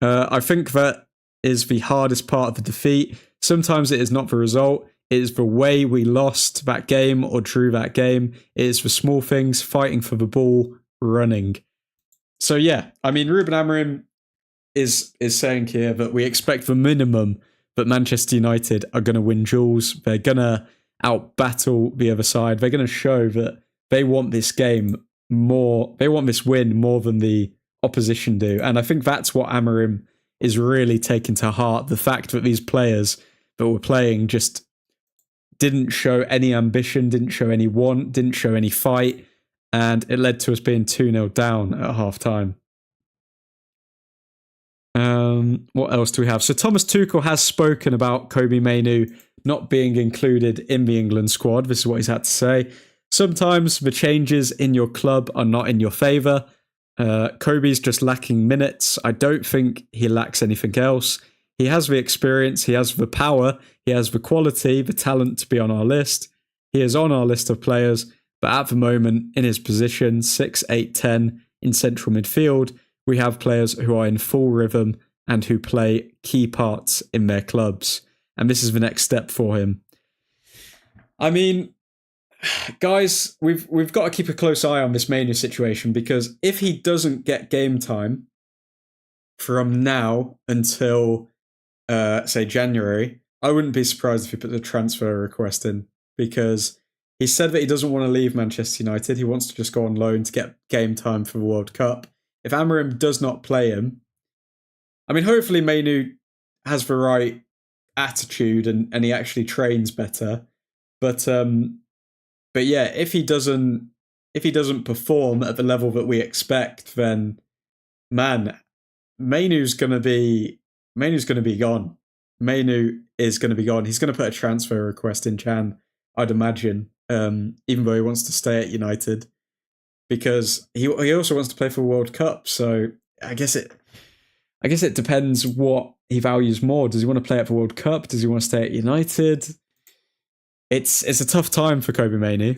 I think that is the hardest part of the defeat. Sometimes it is not the result. It is the way we lost that game or drew that game. It is the small things, fighting for the ball, running. So yeah, I mean, Ruben Amorim is saying here that we expect the minimum that Manchester United are going to win duels. They're going to out-battle the other side. They're going to show that they want this game more. They want this win more than the opposition do. And I think that's what Amorim is really taking to heart. The fact that these players that were playing just didn't show any ambition, didn't show any want, didn't show any fight. And it led to us being 2-0 down at half-time. What else do we have? So Thomas Tuchel has spoken about Kobbie Mainoo not being included in the England squad. This is what he's had to say. Sometimes the changes in your club are not in your favour. Kobbie's just lacking minutes. I don't think he lacks anything else. He has the experience, he has the power, he has the quality, the talent to be on our list. He is on our list of players, but at the moment, in his position, 6, 8, 10 in central midfield, we have players who are in full rhythm and who play key parts in their clubs. And this is the next step for him. I mean, guys, we've got to keep a close eye on this Mainoo situation, because if he doesn't get game time from now until, say, January, I wouldn't be surprised if he put the transfer request in, because he said that he doesn't want to leave Manchester United. He wants to just go on loan to get game time for the World Cup. If Amorim does not play him, I mean, hopefully Mainoo has the right attitude and he actually trains better. But yeah, if he doesn't perform at the level that we expect, then man, Mainoo's gonna be gone. Mainoo is gonna be gone. He's gonna put a transfer request in Jan, I'd imagine, even though he wants to stay at United, because he also wants to play for the World Cup. So I guess it depends what he values more. Does he want to play at the World Cup? Does he want to stay at United? It's a tough time for Kobbie Mainoo.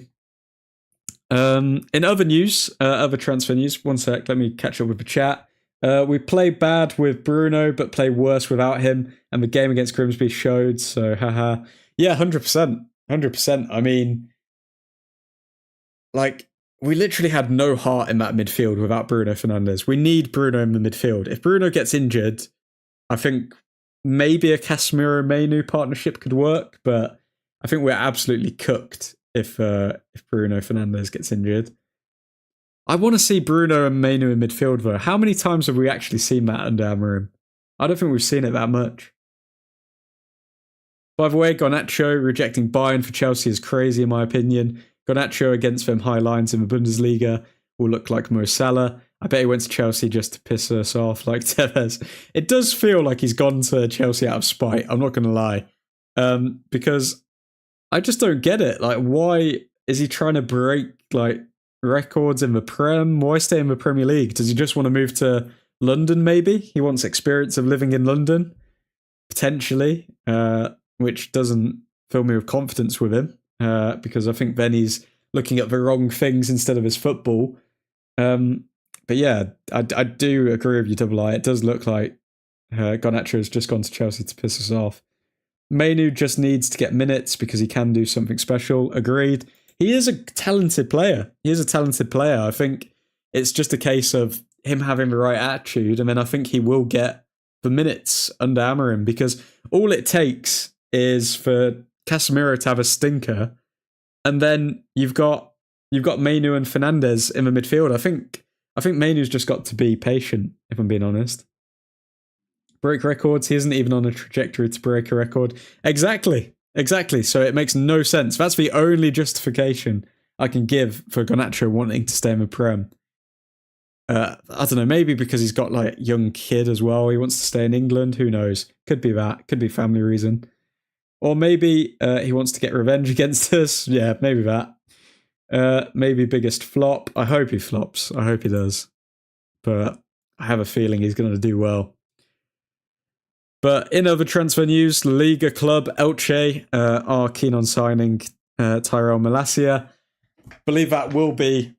In other news, other transfer news, one sec, let me catch up with the chat. We play bad with Bruno, but play worse without him, and the game against Grimsby showed, so haha. Yeah, 100%. 100%. I mean, like, we literally had no heart in that midfield without Bruno Fernandes. We need Bruno in the midfield. If Bruno gets injured, I think maybe a Casemiro Mainoo partnership could work, but I think we're absolutely cooked if Bruno Fernandes gets injured. I want to see Bruno and Mainoo in midfield, though. How many times have we actually seen that under Amorim? I don't think we've seen it that much. By the way, Garnacho rejecting Bayern for Chelsea is crazy, in my opinion. Garnacho against them high lines in the Bundesliga will look like Mo Salah. I bet he went to Chelsea just to piss us off like Tevez. It does feel like he's gone to Chelsea out of spite, I'm not going to lie. Because I just don't get it. Like, why is he trying to break like records in the Prem? Why stay in the Premier League? Does he just want to move to London, maybe? He wants experience of living in London, potentially, which doesn't fill me with confidence with him. Because I think then he's looking at the wrong things instead of his football. But yeah, I do agree with you, Double I. It does look like Garnacho has just gone to Chelsea to piss us off. Mainoo just needs to get minutes because he can do something special. Agreed. He is a talented player. I think it's just a case of him having the right attitude, and then I think he will get the minutes under Amorim, because all it takes is for Casemiro to have a stinker, and then you've got Mainoo and Fernandes in the midfield. I think I think Mainoo's just got to be patient, if I'm being honest. Break records, he isn't even on a trajectory to break a record. Exactly. So it makes no sense. That's the only justification I can give for Garnacho wanting to stay in the Prem. I don't know, maybe because he's got like a young kid as well. He wants to stay in England. Who knows? Could be that. Could be family reason. Or maybe he wants to get revenge against us. Yeah, maybe that. Maybe biggest flop. I hope he flops. I hope he does. But I have a feeling he's going to do well. But in other transfer news, Liga club Elche are keen on signing Tyrell Malacia. Believe that will be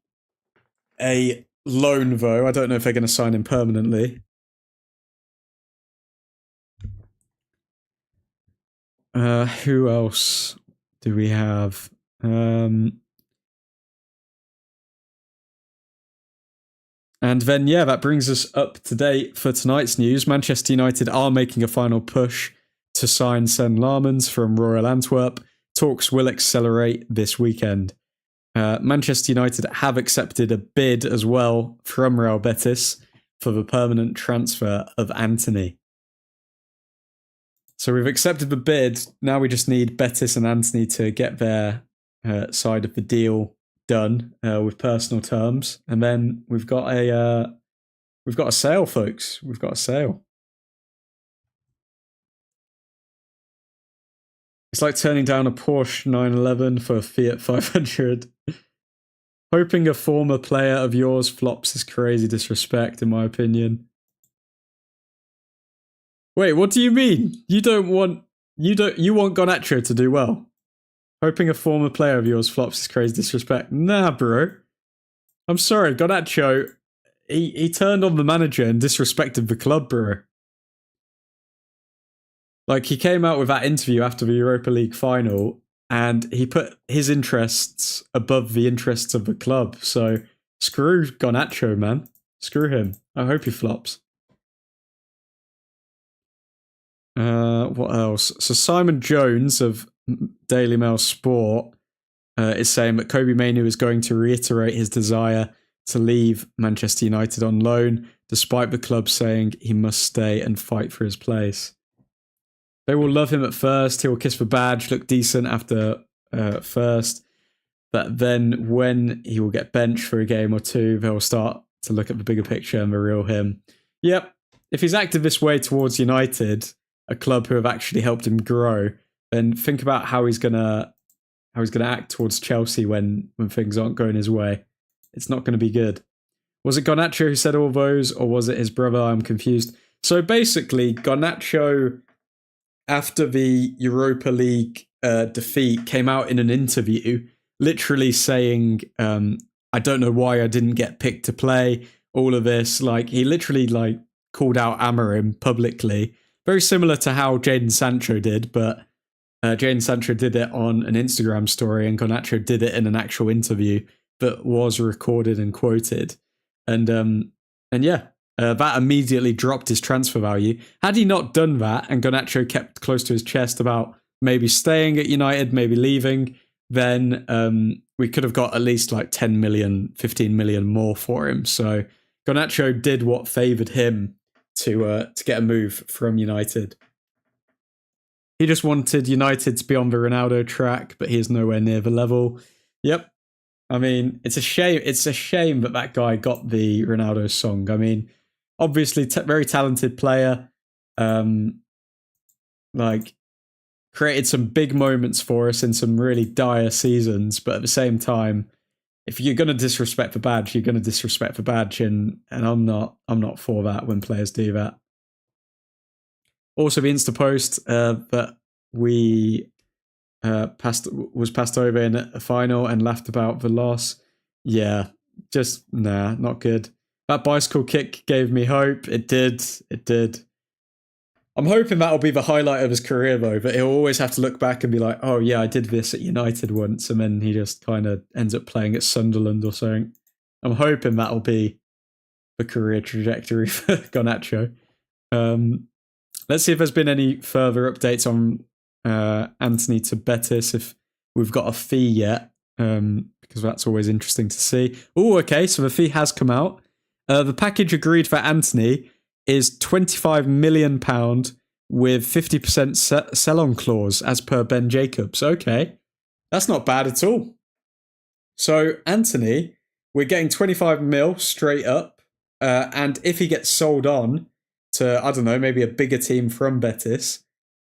a loan, though. I don't know if they're going to sign him permanently. Who else do we have? And then, yeah, that brings us up to date for tonight's news. Manchester United are making a final push to sign Sen Lammens from Royal Antwerp. Talks will accelerate this weekend. Manchester United have accepted a bid as well from Real Betis for the permanent transfer of Antony. So we've accepted the bid. Now we just need Betis and Antony to get their side of the deal done with personal terms, and then we've got a sale, folks. We've got a sale. It's like turning down a Porsche 911 for a Fiat 500. Hoping a former player of yours flops is crazy disrespect, in my opinion. Wait, what do you mean? You want Garnacho to do well? Hoping a former player of yours flops is crazy disrespect. Nah, bro. I'm sorry, Garnacho, he turned on the manager and disrespected the club, bro. Like, he came out with that interview after the Europa League final, and he put his interests above the interests of the club. So, screw Garnacho, man. Screw him. I hope he flops. What else? So, Simon Jones of Daily Mail Sport is saying that Kobbie Mainoo is going to reiterate his desire to leave Manchester United on loan, despite the club saying he must stay and fight for his place. They will love him at first. He will kiss the badge, look decent after first. But then when he will get benched for a game or two, they'll start to look at the bigger picture and the real him. Yep. If he's acted this way towards United, a club who have actually helped him grow, then think about how he's gonna act towards Chelsea when things aren't going his way. It's not going to be good. Was it Garnacho who said all those, or was it his brother? I'm confused. So basically, Garnacho, after the Europa League defeat, came out in an interview, literally saying, "I don't know why I didn't get picked to play." All of this, like, he literally like called out Amorim publicly, very similar to how Jadon Sancho did, but. Jadon Sancho did it on an Instagram story, and Garnacho did it in an actual interview that was recorded and quoted. And yeah, that immediately dropped his transfer value. Had he not done that, and Garnacho kept close to his chest about maybe staying at United, maybe leaving, then we could have got at least like 10 million, 15 million more for him. So Garnacho did what favoured him to get a move from United. He just wanted United to be on the Ronaldo track, but he is nowhere near the level. Yep. I mean, it's a shame. It's a shame that guy got the Ronaldo song. I mean, obviously, very talented player. Like, created some big moments for us in some really dire seasons. But at the same time, if you're going to disrespect the badge, you're going to disrespect the badge, and I'm not for that when players do that. Also, the Insta post that we was passed over in a final and laughed about the loss. Yeah, just not good. That bicycle kick gave me hope. It did. I'm hoping that'll be the highlight of his career, though. But he'll always have to look back and be like, "Oh yeah, I did this at United once," and then he just kind of ends up playing at Sunderland or something. I'm hoping that'll be the career trajectory for Garnacho. Let's see if there's been any further updates on Antony to Betis, if we've got a fee yet, because that's always interesting to see. Oh, okay, so the fee has come out. The package agreed for Antony is £25 million with 50% sell-on clause as per Ben Jacobs. Okay, that's not bad at all. So Antony, we're getting 25 mil straight up. And if he gets sold on to, I don't know, maybe a bigger team from Betis,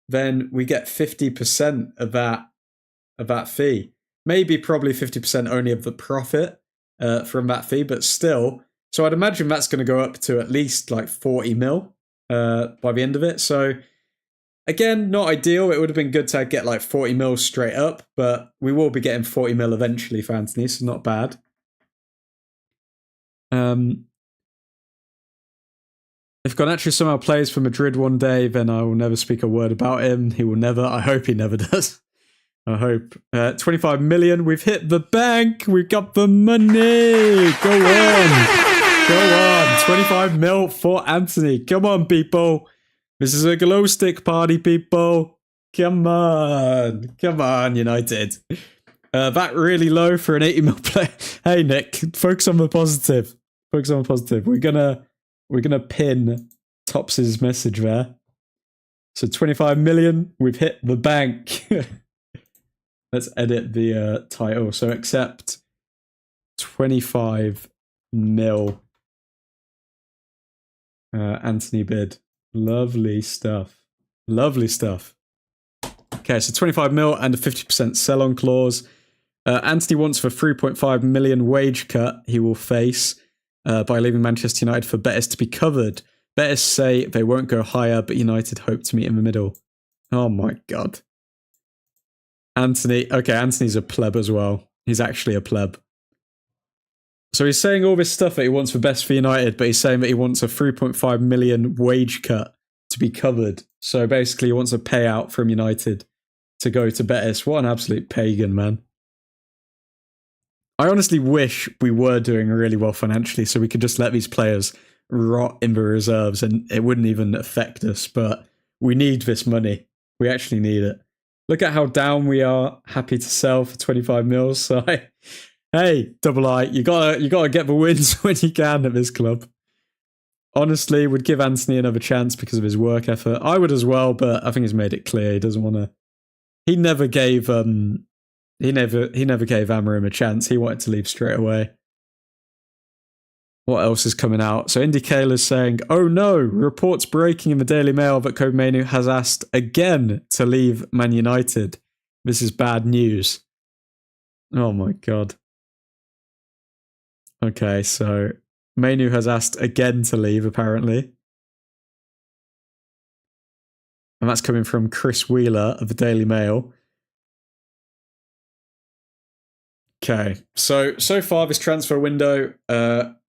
then we get 50% of that fee. Maybe probably 50% only of the profit from that fee, but still. So I'd imagine that's going to go up to at least like 40 mil by the end of it. So again, not ideal. It would have been good to get like 40 mil straight up, but we will be getting 40 mil eventually for Antony, so not bad. If Garnacho somehow plays for Madrid one day, then I will never speak a word about him. He will never. I hope he never does. I hope. 25 million. We've hit the bank. We've got the money. Go on. Go on. 25 mil for Antony. Come on, people. This is a glow stick party, people. Come on. Come on, United. That really low for an 80 mil player. Hey, Nick, focus on the positive. Focus on the positive. We're gonna pin Tops's message there. So 25 million, we've hit the bank. Let's edit the title. So accept 25 mil. Antony bid. Lovely stuff. Lovely stuff. Okay, so 25 mil and a 50% sell-on clause. Antony wants for 3.5 million wage cut he will face by leaving Manchester United for Betis to be covered. Betis say they won't go higher, but United hope to meet in the middle. Oh my god. Antony. Okay, Antony's a pleb as well. He's actually a pleb. So he's saying all this stuff that he wants for best for United, but he's saying that he wants a 3.5 million wage cut to be covered. So basically he wants a payout from United to go to Betis. What an absolute pagan, man. I honestly wish we were doing really well financially so we could just let these players rot in the reserves and it wouldn't even affect us, but we need this money. We actually need it. Look at how down we are. Happy to sell for 25 mil. So, hey, Double I, you gotta get the wins when you can at this club. Honestly, would give Antony another chance because of his work effort. I would as well, but I think he's made it clear he doesn't want to. He never gave Amorim a chance. He wanted to leave straight away. What else is coming out? So Indy Kayla's saying, oh no, reports breaking in the Daily Mail that Kobbie Mainoo has asked again to leave Man United. This is bad news. Oh my god. Okay, so Mainoo has asked again to leave, apparently. And that's coming from Chris Wheeler of the Daily Mail. Okay, so far this transfer window,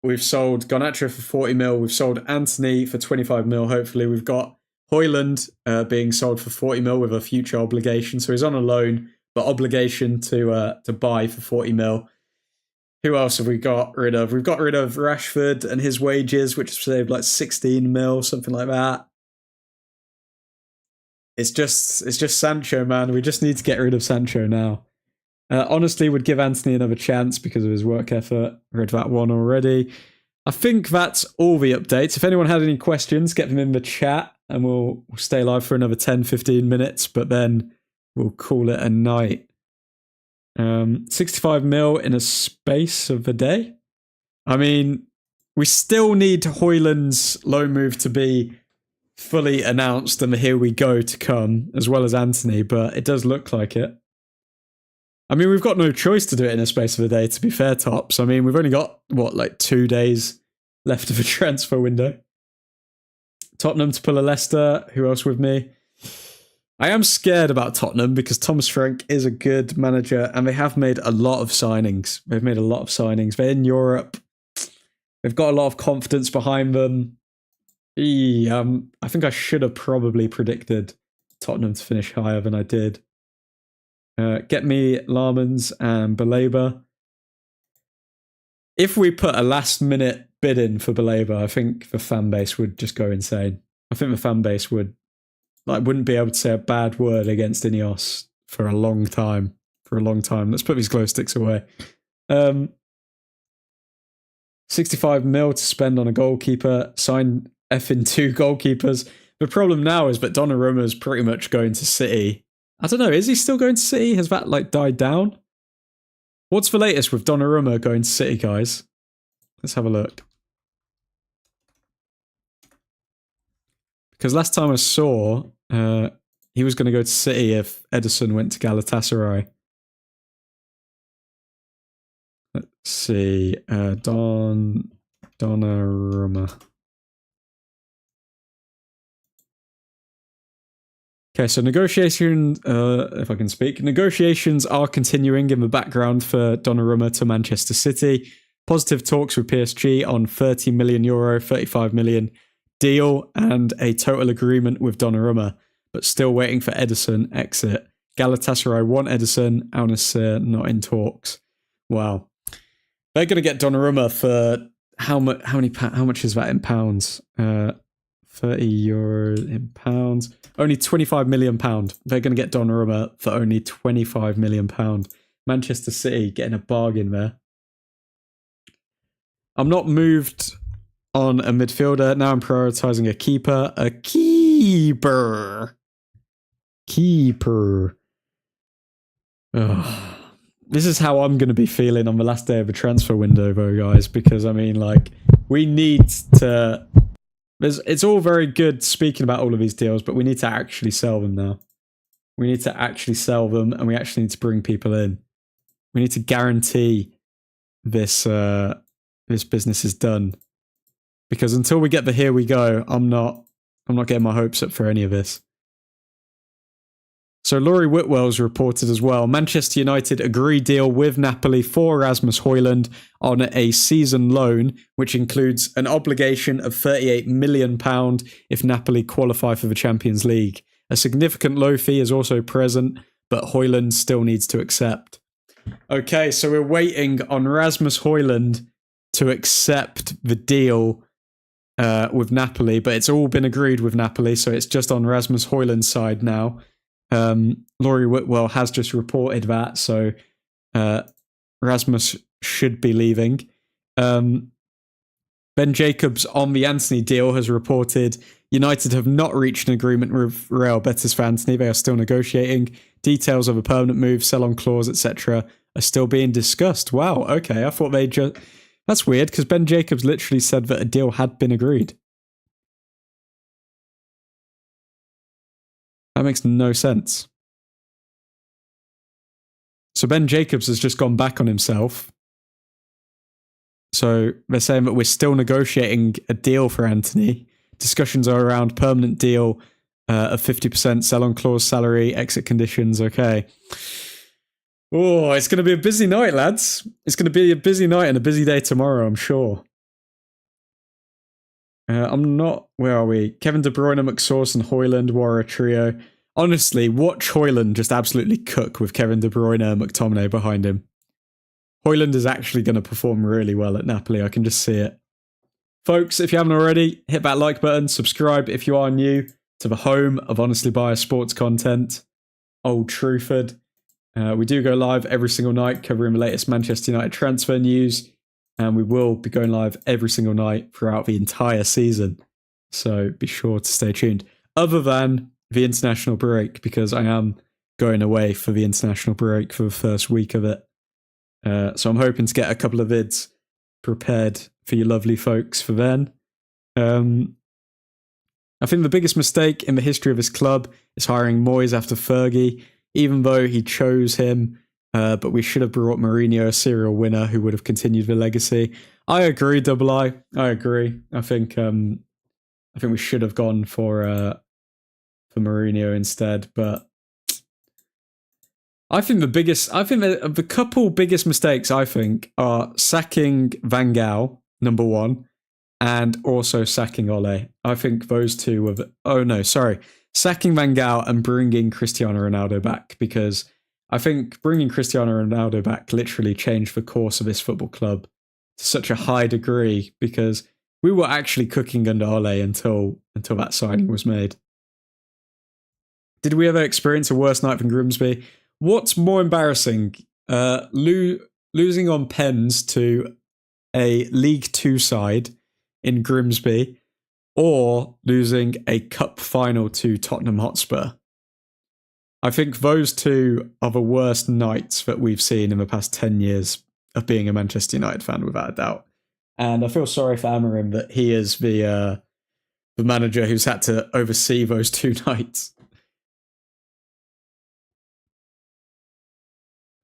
we've sold Garnacho for 40 mil. We've sold Antony for 25 mil. Hopefully, we've got Højlund being sold for 40 mil with a future obligation. So he's on a loan, but obligation to buy for 40 mil. Who else have we got rid of? We've got rid of Rashford and his wages, which saved like 16 mil, something like that. It's just Sancho, man. We just need to get rid of Sancho now. Honestly, would give Antony another chance because of his work effort. Read that one already. I think that's all the updates. If anyone had any questions, get them in the chat and we'll stay live for another 10-15 minutes, but then we'll call it a night. 65 mil in a space of a day. I mean, we still need Højlund's loan move to be fully announced and the here we go to come, as well as Antony, but it does look like it. I mean, we've got no choice to do it in a space of a day, to be fair, Tops. I mean, we've only got, like 2 days left of a transfer window. Tottenham to pull a Leicester. Who else with me? I am scared about Tottenham because Thomas Frank is a good manager and they have made a lot of signings. They've made a lot of signings. They're in Europe. They've got a lot of confidence behind them. I think I should have probably predicted Tottenham to finish higher than I did. Get me Lammens and Baleba. If we put a last minute bid in for Baleba, I think the fan base would just go insane. I think the fan base wouldn't be able to say a bad word against INEOS for a long time. Let's put these glow sticks away. 65 mil to spend on a goalkeeper, sign effing 2 goalkeepers. The problem now is that Donnarumma is pretty much going to City. I don't know, is he still going to City? Has that like died down? What's the latest with Donnarumma going to City, guys? Let's have a look. Because last time I saw, he was going to go to City if Ederson went to Galatasaray. Let's see. Donnarumma. Okay, so if I can speak, negotiations are continuing in the background for Donnarumma to Manchester City. Positive talks with PSG on €30 million, 35 million deal and a total agreement with Donnarumma, but still waiting for Ederson exit. Galatasaray want Ederson, Al Nassr not in talks. Wow. They're going to get Donnarumma for how much is that in pounds? €30 in pounds. Only £25 million. They're going to get Donnarumma for only £25 million. Manchester City getting a bargain there. I'm not moved on a midfielder. Now I'm prioritising a keeper. A keeper. Ugh. This is how I'm going to be feeling on the last day of the transfer window, though, guys, because, I mean, like, we need to... It's all very good speaking about all of these deals, but we need to actually sell them now. We need to actually sell them, and we actually need to bring people in. We need to guarantee this this business is done. Because until we get the here we go, I'm not getting my hopes up for any of this. So Laurie Whitwell's reported as well. Manchester United agree deal with Napoli for Rasmus Højlund on a season loan, which includes an obligation of £38 million if Napoli qualify for the Champions League. A significant low fee is also present, but Højlund still needs to accept. Okay, so we're waiting on Rasmus Højlund to accept the deal with Napoli, but it's all been agreed with Napoli, so it's just on Rasmus Højlund's side now. Laurie Whitwell has just reported that, so Rasmus should be leaving. Ben Jacobs on the Antony deal has reported United have not reached an agreement with Real Betis for Antony. They are still negotiating. Details of a permanent move, sell-on clause, etc. are still being discussed. Wow, okay, I thought they just... That's weird, because Ben Jacobs literally said that a deal had been agreed. That makes no sense. So Ben Jacobs has just gone back on himself. So they're saying that we're still negotiating a deal for Antony. Discussions are around permanent deal of 50% sell-on clause, salary, exit conditions. Okay. Oh, it's going to be a busy night, lads. It's going to be a busy night and a busy day tomorrow, I'm sure. I'm not... Where are we? Kevin De Bruyne, McSauce and Højlund were a trio. Honestly, watch Højlund just absolutely cook with Kevin De Bruyne and McTominay behind him. Højlund is actually going to perform really well at Napoli. I can just see it. Folks, if you haven't already, hit that like button. Subscribe if you are new to the home of Honestly Biased sports content, Old Truthford. We do go live every single night covering the latest Manchester United transfer news. And we will be going live every single night throughout the entire season. So be sure to stay tuned. Other than the international break, because I am going away for the international break for the first week of it. So I'm hoping to get a couple of vids prepared for you lovely folks for then. I think the biggest mistake in the history of this club is hiring Moyes after Fergie, even though he chose him. But we should have brought Mourinho, a serial winner who would have continued the legacy. I agree, Double I. I agree. I think we should have gone for Mourinho instead. But I think the couple biggest mistakes I think are sacking Van Gaal, number one, and also sacking Ole. I think those two were sacking Van Gaal and bringing Cristiano Ronaldo back, because I think bringing Cristiano Ronaldo back literally changed the course of this football club to such a high degree, because we were actually cooking under Ole until that signing was made. Did we ever experience a worse night than Grimsby? What's more embarrassing, losing on pens to a League Two side in Grimsby or losing a cup final to Tottenham Hotspur. I think those two are the worst nights that we've seen in the past 10 years of being a Manchester United fan, without a doubt. And I feel sorry for Amorim that he is the manager who's had to oversee those two nights.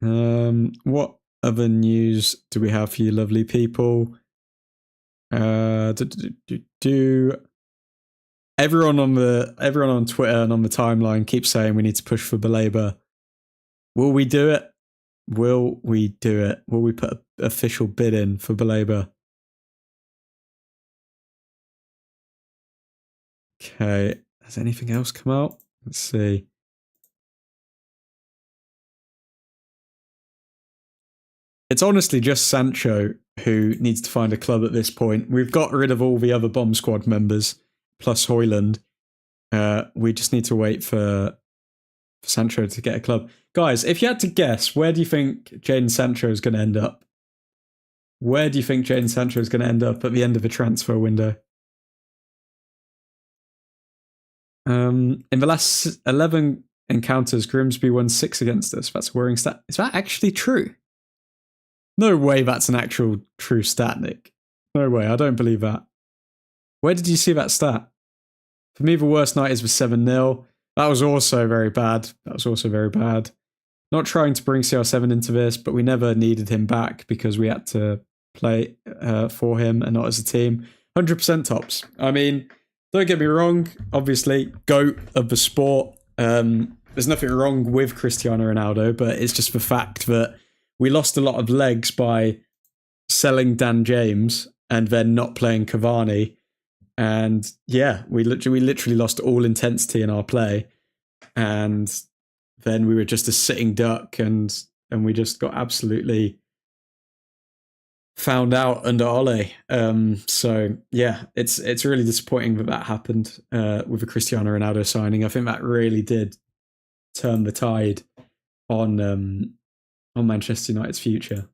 What other news do we have for you lovely people? Everyone on Twitter and on the timeline keeps saying we need to push for Baleba. Will we do it? Will we do it? Will we put an official bid in for Baleba? Okay. Has anything else come out? Let's see. It's honestly just Sancho who needs to find a club at this point. We've got rid of all the other bomb squad members, plus Højlund. We just need to wait for Sancho to get a club. Guys, if you had to guess, where do you think Jadon Sancho is going to end up? Where do you think Jadon Sancho is going to end up at the end of the transfer window? In the last 11 encounters, Grimsby won 6 against us. That's a worrying stat. Is that actually true? No way that's an actual true stat, Nick. No way, I don't believe that. Where did you see that stat? For me, the worst night is the 7-0. That was also very bad. Not trying to bring CR7 into this, but we never needed him back because we had to play for him and not as a team. 100% tops. I mean, don't get me wrong. Obviously, GOAT of the sport. There's nothing wrong with Cristiano Ronaldo, but it's just the fact that we lost a lot of legs by selling Dan James and then not playing Cavani. And yeah, we literally lost all intensity in our play. And then we were just a sitting duck and we just got absolutely found out under Ole. So yeah, it's really disappointing that happened with the Cristiano Ronaldo signing. I think that really did turn the tide on Manchester United's future.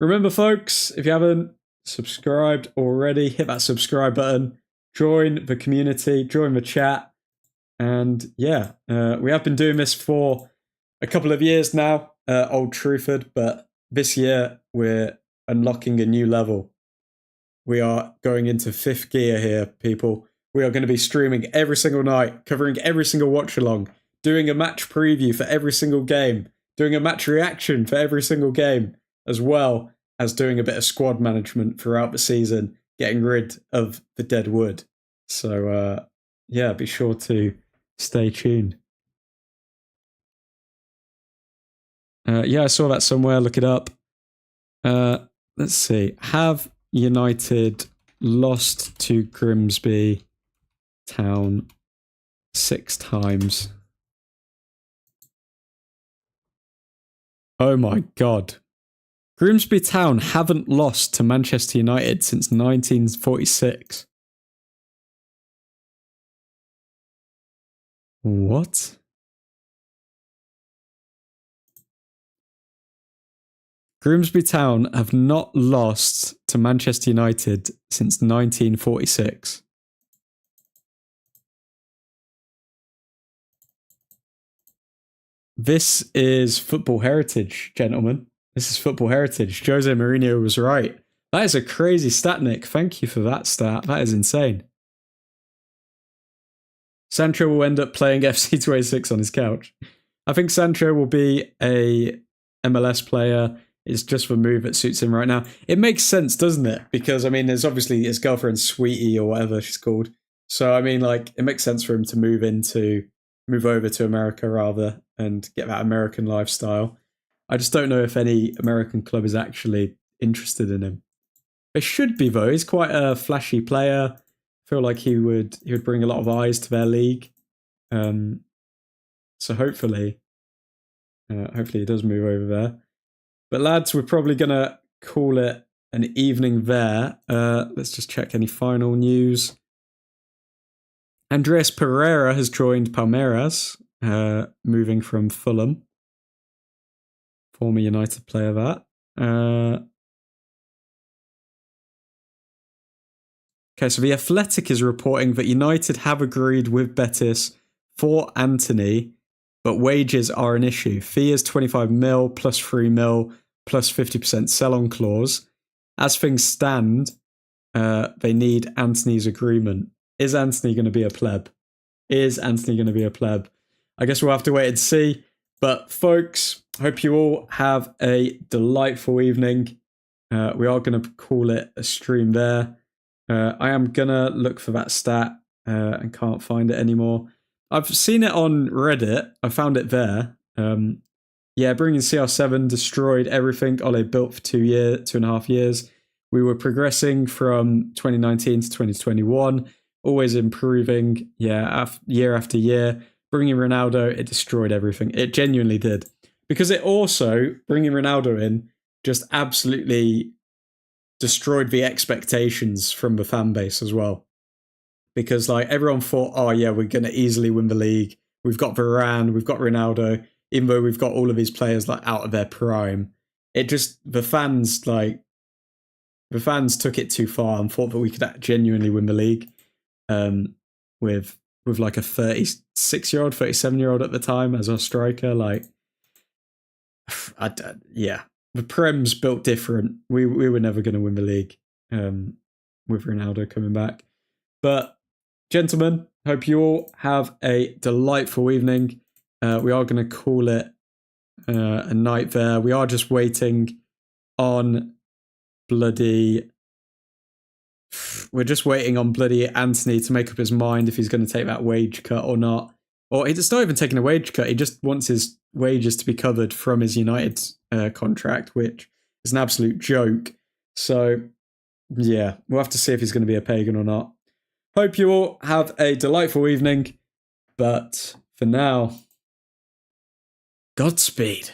Remember, folks, if you haven't subscribed already, hit that subscribe button, join the community, join the chat. And yeah, we have been doing this for a couple of years now, Old Truthford, but this year we're unlocking a new level. We are going into 5th gear here, people. We are going to be streaming every single night, covering every single watch along, doing a match preview for every single game, doing a match reaction for every single game, as well as doing a bit of squad management throughout the season, getting rid of the dead wood. So yeah, be sure to stay tuned. Yeah, I saw that somewhere. Look it up. Let's see. Have United lost to Grimsby Town 6 times? Oh my God. Grimsby Town haven't lost to Manchester United since 1946. What? Grimsby Town have not lost to Manchester United since 1946. This is football heritage, gentlemen. This is football heritage. Jose Mourinho was right. That is a crazy stat, Nick. Thank you for that stat. That is insane. Sancho will end up playing FC 26 on his couch. I think Sancho will be a MLS player. It's just the move that suits him right now. It makes sense, doesn't it? Because, I mean, there's obviously his girlfriend, Sweetie, or whatever she's called. So, I mean, like, it makes sense for him to move over to America rather and get that American lifestyle. I just don't know if any American club is actually interested in him. It should be, though. He's quite a flashy player. I feel like he would bring a lot of eyes to their league. So hopefully he does move over there. But lads, we're probably going to call it an evening there. Let's just check any final news. Andreas Pereira has joined Palmeiras, moving from Fulham. Former United player that. Okay, so The Athletic is reporting that United have agreed with Betis for Antony, but wages are an issue. Fee is 25 mil plus 3 mil plus 50% sell-on clause. As things stand, they need Antony's agreement. Is Antony going to be a pleb? Is Antony going to be a pleb? I guess we'll have to wait and see. But folks, hope you all have a delightful evening. We are going to call it a stream there. I am going to look for that stat and can't find it anymore. I've seen it on Reddit. I found it there. Yeah, bringing CR7 destroyed everything Ole built for 2.5 years. We were progressing from 2019 to 2021, always improving, year after year. Bringing Ronaldo, it destroyed everything. It genuinely did. Because it also, bringing Ronaldo in, just absolutely destroyed the expectations from the fan base as well. Because like everyone thought, oh yeah, we're going to easily win the league. We've got Varane, we've got Ronaldo, even though we've got all of these players like out of their prime. It just, the fans took it too far and thought that we could genuinely win the league with like a 36-year-old, 37-year-old at the time as our striker. Like, yeah, the Prem's built different. We were never going to win the league with Ronaldo coming back. But gentlemen, hope you all have a delightful evening. We are going to call it a night there. We are just waiting on bloody Antony to make up his mind if he's going to take that wage cut or not. Or it's not even taking a wage cut. He just wants his wages to be covered from his United contract, which is an absolute joke. So, yeah, we'll have to see if he's going to be a pagan or not. Hope you all have a delightful evening. But for now, Godspeed.